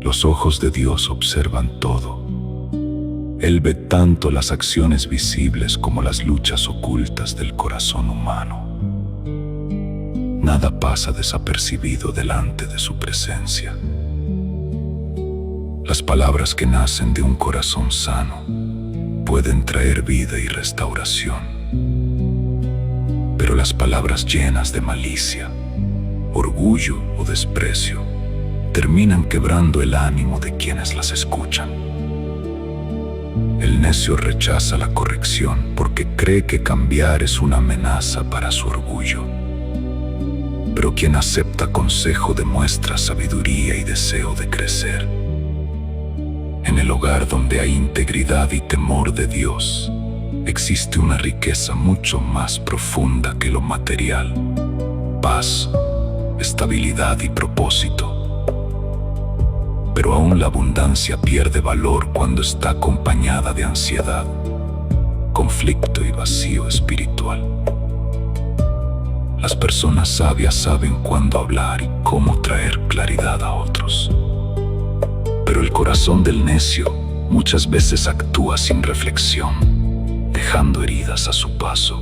Los ojos de Dios observan todo. Él ve tanto las acciones visibles como las luchas ocultas del corazón humano. Nada pasa desapercibido delante de su presencia. Las palabras que nacen de un corazón sano pueden traer vida y restauración. Pero las palabras llenas de malicia, orgullo o desprecio terminan quebrando el ánimo de quienes las escuchan. El necio rechaza la corrección porque cree que cambiar es una amenaza para su orgullo. Pero quien acepta consejo demuestra sabiduría y deseo de crecer. En el hogar donde hay integridad y temor de Dios, existe una riqueza mucho más profunda que lo material: paz, estabilidad y propósito. Pero aún la abundancia pierde valor cuando está acompañada de ansiedad, conflicto y vacío espiritual. Las personas sabias saben cuándo hablar y cómo traer claridad a otros. Pero el corazón del necio muchas veces actúa sin reflexión, dejando heridas a su paso.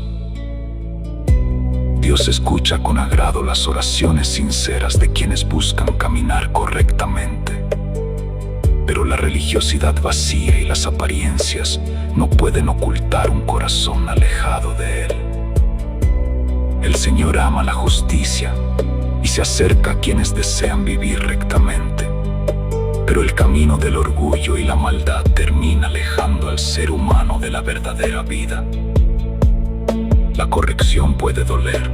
Dios escucha con agrado las oraciones sinceras de quienes buscan caminar correctamente. Pero la religiosidad vacía y las apariencias no pueden ocultar un corazón alejado de Él. El Señor ama la justicia y se acerca a quienes desean vivir rectamente. Pero el camino del orgullo y la maldad termina alejando al ser humano de la verdadera vida. La corrección puede doler,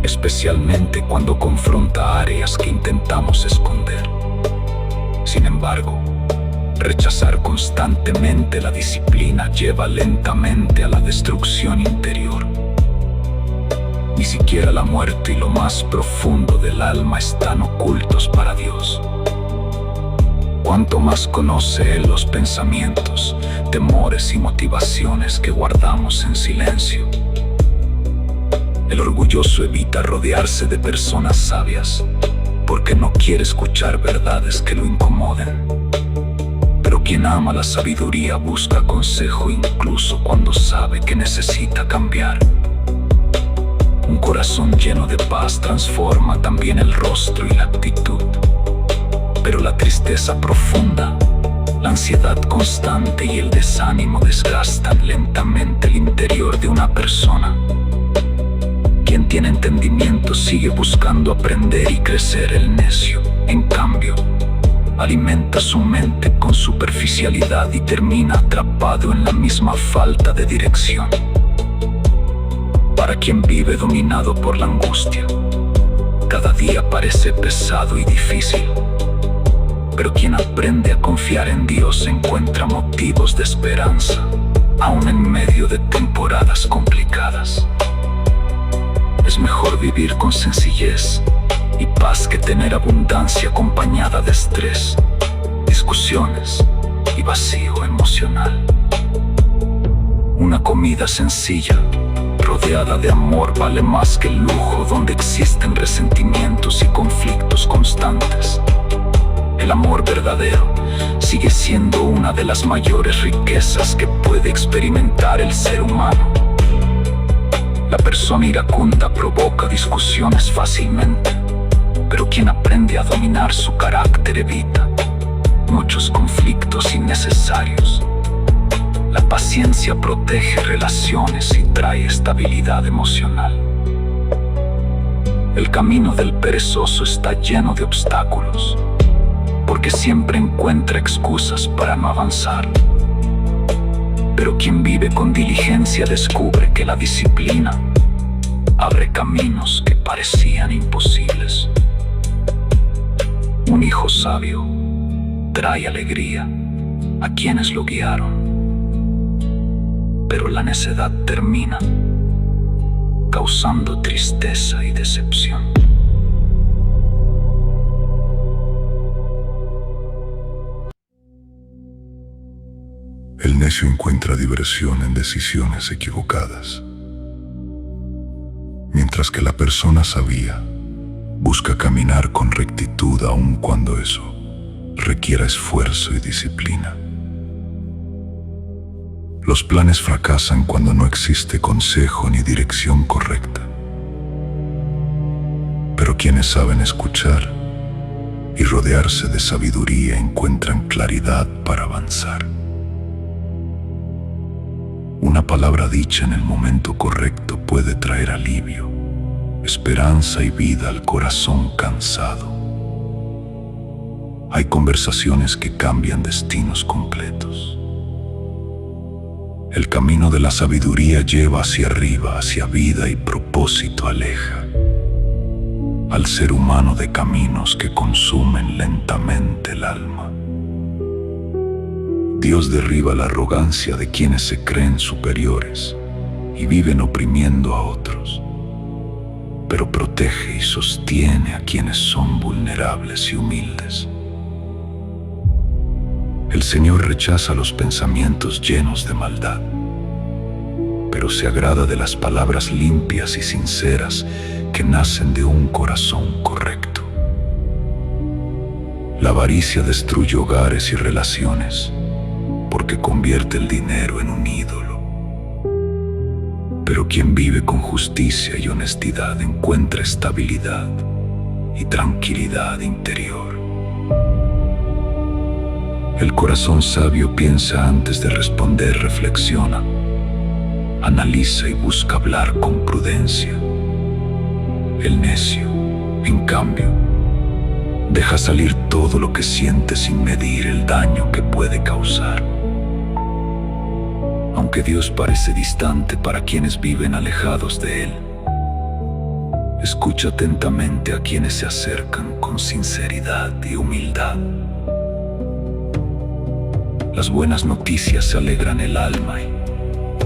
especialmente cuando confronta áreas que intentamos esconder. Sin embargo, rechazar constantemente la disciplina lleva lentamente a la destrucción interior. Ni siquiera la muerte y lo más profundo del alma están ocultos para Dios. Cuanto más conoce Él los pensamientos, temores y motivaciones que guardamos en silencio. El orgulloso evita rodearse de personas sabias, porque no quiere escuchar verdades que lo incomoden. Pero quien ama la sabiduría busca consejo incluso cuando sabe que necesita cambiar. Un corazón lleno de paz transforma también el rostro y la actitud. Pero la tristeza profunda, la ansiedad constante y el desánimo desgastan lentamente el interior de una persona. Quien tiene entendimiento sigue buscando aprender y crecer. El necio, en cambio, alimenta su mente con superficialidad y termina atrapado en la misma falta de dirección. Para quien vive dominado por la angustia, cada día parece pesado y difícil. Pero quien aprende a confiar en Dios encuentra motivos de esperanza, aún en medio de temporadas complicadas. Es mejor vivir con sencillez y paz que tener abundancia acompañada de estrés, discusiones y vacío emocional. Una comida sencilla, rodeada de amor, vale más que el lujo donde existen resentimientos y conflictos constantes. El amor verdadero sigue siendo una de las mayores riquezas que puede experimentar el ser humano. La persona iracunda provoca discusiones fácilmente, pero quien aprende a dominar su carácter evita muchos conflictos innecesarios. La paciencia protege relaciones y trae estabilidad emocional. El camino del perezoso está lleno de obstáculos, porque siempre encuentra excusas para no avanzar. Pero quien vive con diligencia descubre que la disciplina abre caminos que parecían imposibles. Un hijo sabio trae alegría a quienes lo guiaron, pero la necedad termina causando tristeza y decepción. El necio encuentra diversión en decisiones equivocadas, mientras que la persona sabia busca caminar con rectitud aun cuando eso requiera esfuerzo y disciplina. Los planes fracasan cuando no existe consejo ni dirección correcta. Pero quienes saben escuchar y rodearse de sabiduría encuentran claridad para avanzar. Una palabra dicha en el momento correcto puede traer alivio, esperanza y vida al corazón cansado. Hay conversaciones que cambian destinos completos. El camino de la sabiduría lleva hacia arriba, hacia vida y propósito aleja al ser humano de caminos que consumen lentamente el alma. Dios derriba la arrogancia de quienes se creen superiores y viven oprimiendo a otros, pero protege y sostiene a quienes son vulnerables y humildes. El Señor rechaza los pensamientos llenos de maldad, pero se agrada de las palabras limpias y sinceras que nacen de un corazón correcto. La avaricia destruye hogares y relaciones, porque convierte el dinero en un ídolo. Pero quien vive con justicia y honestidad encuentra estabilidad y tranquilidad interior. El corazón sabio piensa antes de responder, reflexiona, analiza y busca hablar con prudencia. El necio, en cambio, deja salir todo lo que siente sin medir el daño que puede causar. Aunque Dios parece distante para quienes viven alejados de Él, escucha atentamente a quienes se acercan con sinceridad y humildad. Las buenas noticias se alegran el alma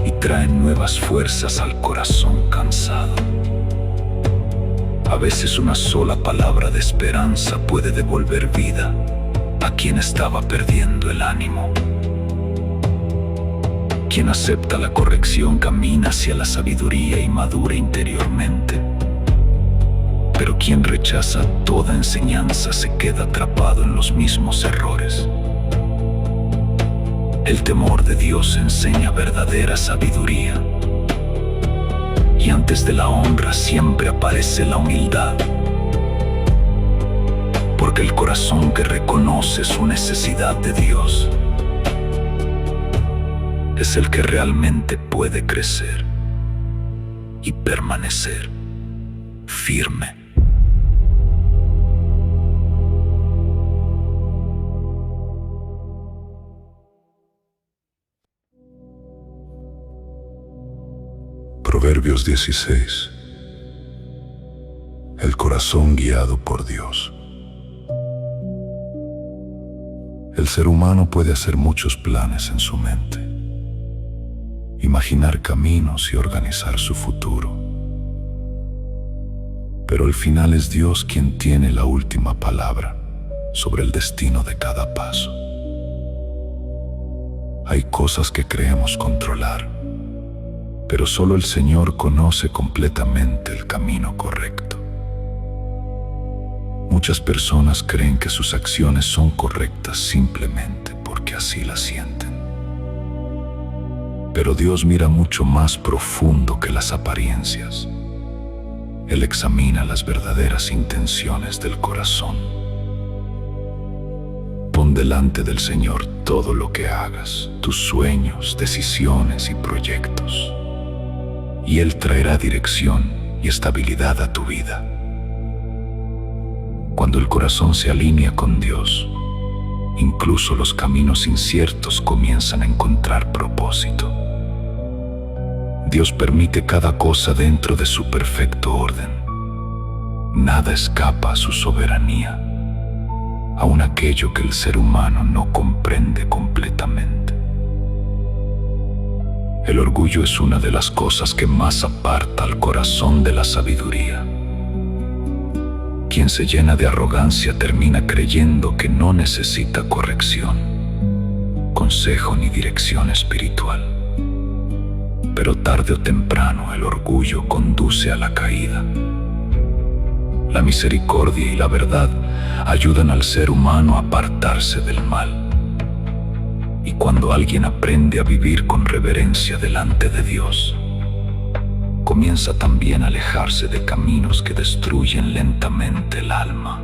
y traen nuevas fuerzas al corazón cansado. A veces una sola palabra de esperanza puede devolver vida a quien estaba perdiendo el ánimo. Quien acepta la corrección camina hacia la sabiduría y madura interiormente. Pero quien rechaza toda enseñanza se queda atrapado en los mismos errores. El temor de Dios enseña verdadera sabiduría. Y antes de la honra siempre aparece la humildad. Porque el corazón que reconoce su necesidad de Dios es el que realmente puede crecer y permanecer firme. Proverbios 16. El corazón guiado por Dios. El ser humano puede hacer muchos planes en su mente, imaginar caminos y organizar su futuro. Pero al final es Dios quien tiene la última palabra sobre el destino de cada paso. Hay cosas que creemos controlar, pero solo el Señor conoce completamente el camino correcto. Muchas personas creen que sus acciones son correctas simplemente porque así las sienten. Pero Dios mira mucho más profundo que las apariencias. Él examina las verdaderas intenciones del corazón. Pon delante del Señor todo lo que hagas, tus sueños, decisiones y proyectos, y Él traerá dirección y estabilidad a tu vida. Cuando el corazón se alinea con Dios, incluso los caminos inciertos comienzan a encontrar propósito. Dios permite cada cosa dentro de su perfecto orden. Nada escapa a su soberanía, aun aquello que el ser humano no comprende completamente. El orgullo es una de las cosas que más aparta al corazón de la sabiduría. Quien se llena de arrogancia termina creyendo que no necesita corrección, consejo ni dirección espiritual. Pero tarde o temprano el orgullo conduce a la caída. La misericordia y la verdad ayudan al ser humano a apartarse del mal. Y cuando alguien aprende a vivir con reverencia delante de Dios, comienza también a alejarse de caminos que destruyen lentamente el alma.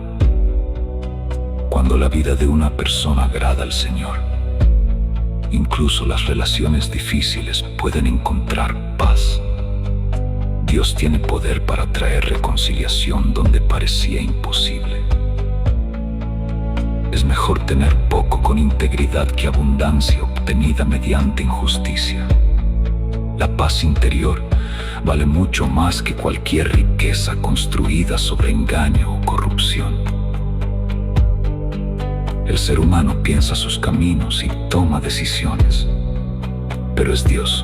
Cuando la vida de una persona agrada al Señor, incluso las relaciones difíciles pueden encontrar paz. Dios tiene poder para traer reconciliación donde parecía imposible. Es mejor tener poco con integridad que abundancia obtenida mediante injusticia. La paz interior vale mucho más que cualquier riqueza construida sobre engaño o corrupción. El ser humano piensa sus caminos y toma decisiones, pero es Dios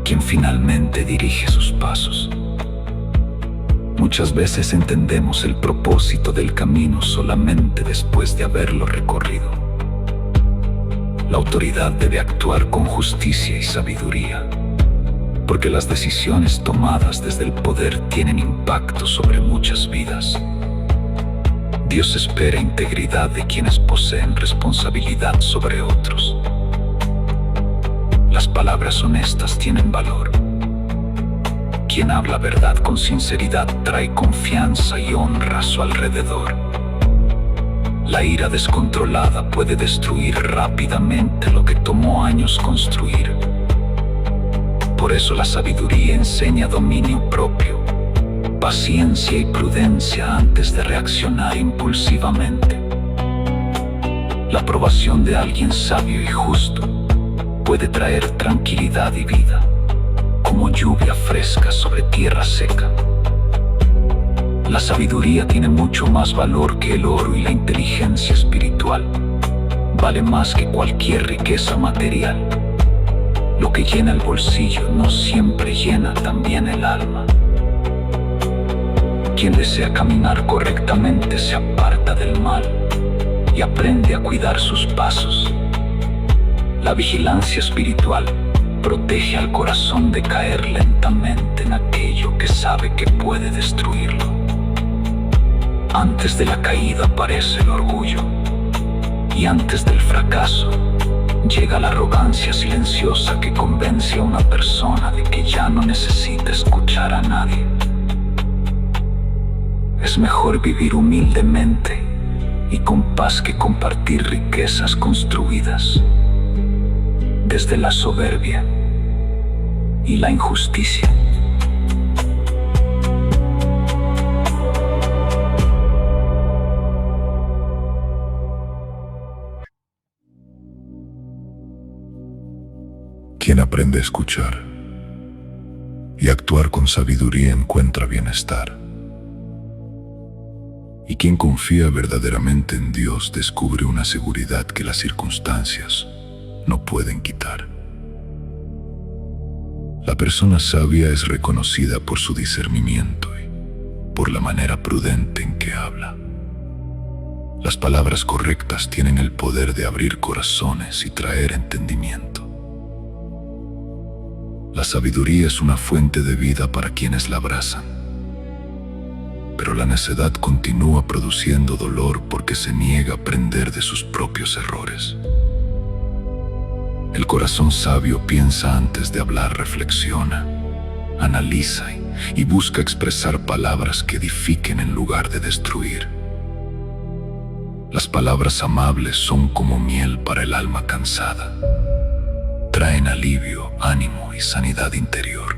quien finalmente dirige sus pasos. Muchas veces entendemos el propósito del camino solamente después de haberlo recorrido. La autoridad debe actuar con justicia y sabiduría, porque las decisiones tomadas desde el poder tienen impacto sobre muchas vidas. Dios espera integridad de quienes poseen responsabilidad sobre otros. Las palabras honestas tienen valor. Quien habla verdad con sinceridad trae confianza y honra a su alrededor. La ira descontrolada puede destruir rápidamente lo que tomó años construir. Por eso la sabiduría enseña dominio propio, paciencia y prudencia antes de reaccionar impulsivamente. La aprobación de alguien sabio y justo puede traer tranquilidad y vida, como lluvia fresca sobre tierra seca. La sabiduría tiene mucho más valor que el oro y la inteligencia espiritual. Vale más que cualquier riqueza material. Lo que llena el bolsillo no siempre llena también el alma. Quien desea caminar correctamente se aparta del mal y aprende a cuidar sus pasos. La vigilancia espiritual protege al corazón de caer lentamente en aquello que sabe que puede destruirlo. Antes de la caída aparece el orgullo, y antes del fracaso llega la arrogancia silenciosa que convence a una persona de que ya no necesita escuchar a nadie. Es mejor vivir humildemente y con paz que compartir riquezas construidas desde la soberbia y la injusticia. Quien aprende a escuchar y actuar con sabiduría encuentra bienestar. Y quien confía verdaderamente en Dios descubre una seguridad que las circunstancias no pueden quitar. La persona sabia es reconocida por su discernimiento y por la manera prudente en que habla. Las palabras correctas tienen el poder de abrir corazones y traer entendimiento. La sabiduría es una fuente de vida para quienes la abrazan, pero la necedad continúa produciendo dolor porque se niega a aprender de sus propios errores. El corazón sabio piensa antes de hablar, reflexiona, analiza y busca expresar palabras que edifiquen en lugar de destruir. Las palabras amables son como miel para el alma cansada. Traen alivio, ánimo y sanidad interior.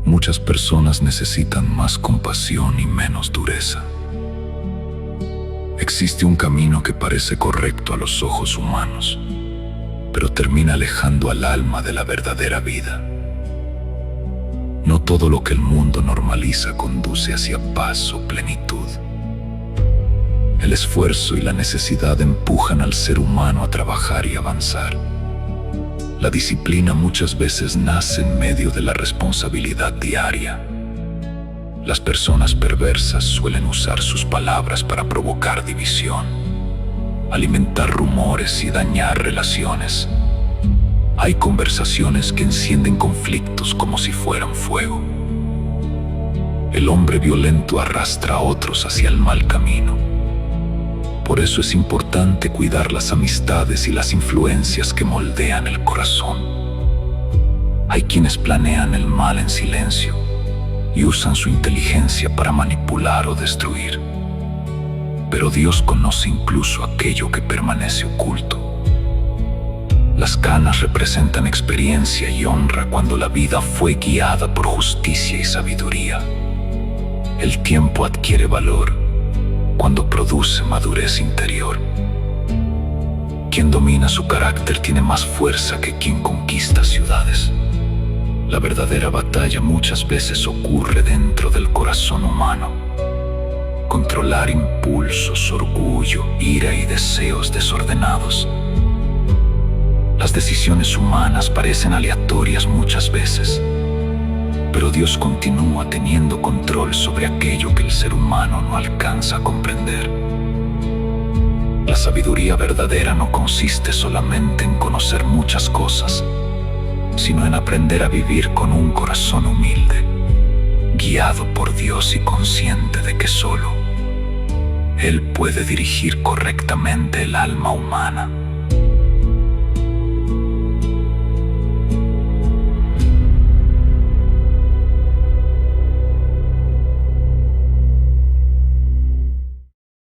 Muchas personas necesitan más compasión y menos dureza. Existe un camino que parece correcto a los ojos humanos, pero termina alejando al alma de la verdadera vida. No todo lo que el mundo normaliza conduce hacia paz o plenitud. El esfuerzo y la necesidad empujan al ser humano a trabajar y avanzar. La disciplina muchas veces nace en medio de la responsabilidad diaria. Las personas perversas suelen usar sus palabras para provocar división, alimentar rumores y dañar relaciones. Hay conversaciones que encienden conflictos como si fueran fuego. El hombre violento arrastra a otros hacia el mal camino. Por eso es importante cuidar las amistades y las influencias que moldean el corazón. Hay quienes planean el mal en silencio y usan su inteligencia para manipular o destruir. Pero Dios conoce incluso aquello que permanece oculto. Las canas representan experiencia y honra cuando la vida fue guiada por justicia y sabiduría. El tiempo adquiere valor cuando produce madurez interior. Quien domina su carácter tiene más fuerza que quien conquista ciudades. La verdadera batalla muchas veces ocurre dentro del corazón humano. Controlar impulsos, orgullo, ira y deseos desordenados. Las decisiones humanas parecen aleatorias muchas veces, pero Dios continúa teniendo control sobre aquello que el ser humano no alcanza a comprender. La sabiduría verdadera no consiste solamente en conocer muchas cosas, sino en aprender a vivir con un corazón humilde, guiado por Dios y consciente de que solo Él puede dirigir correctamente el alma humana.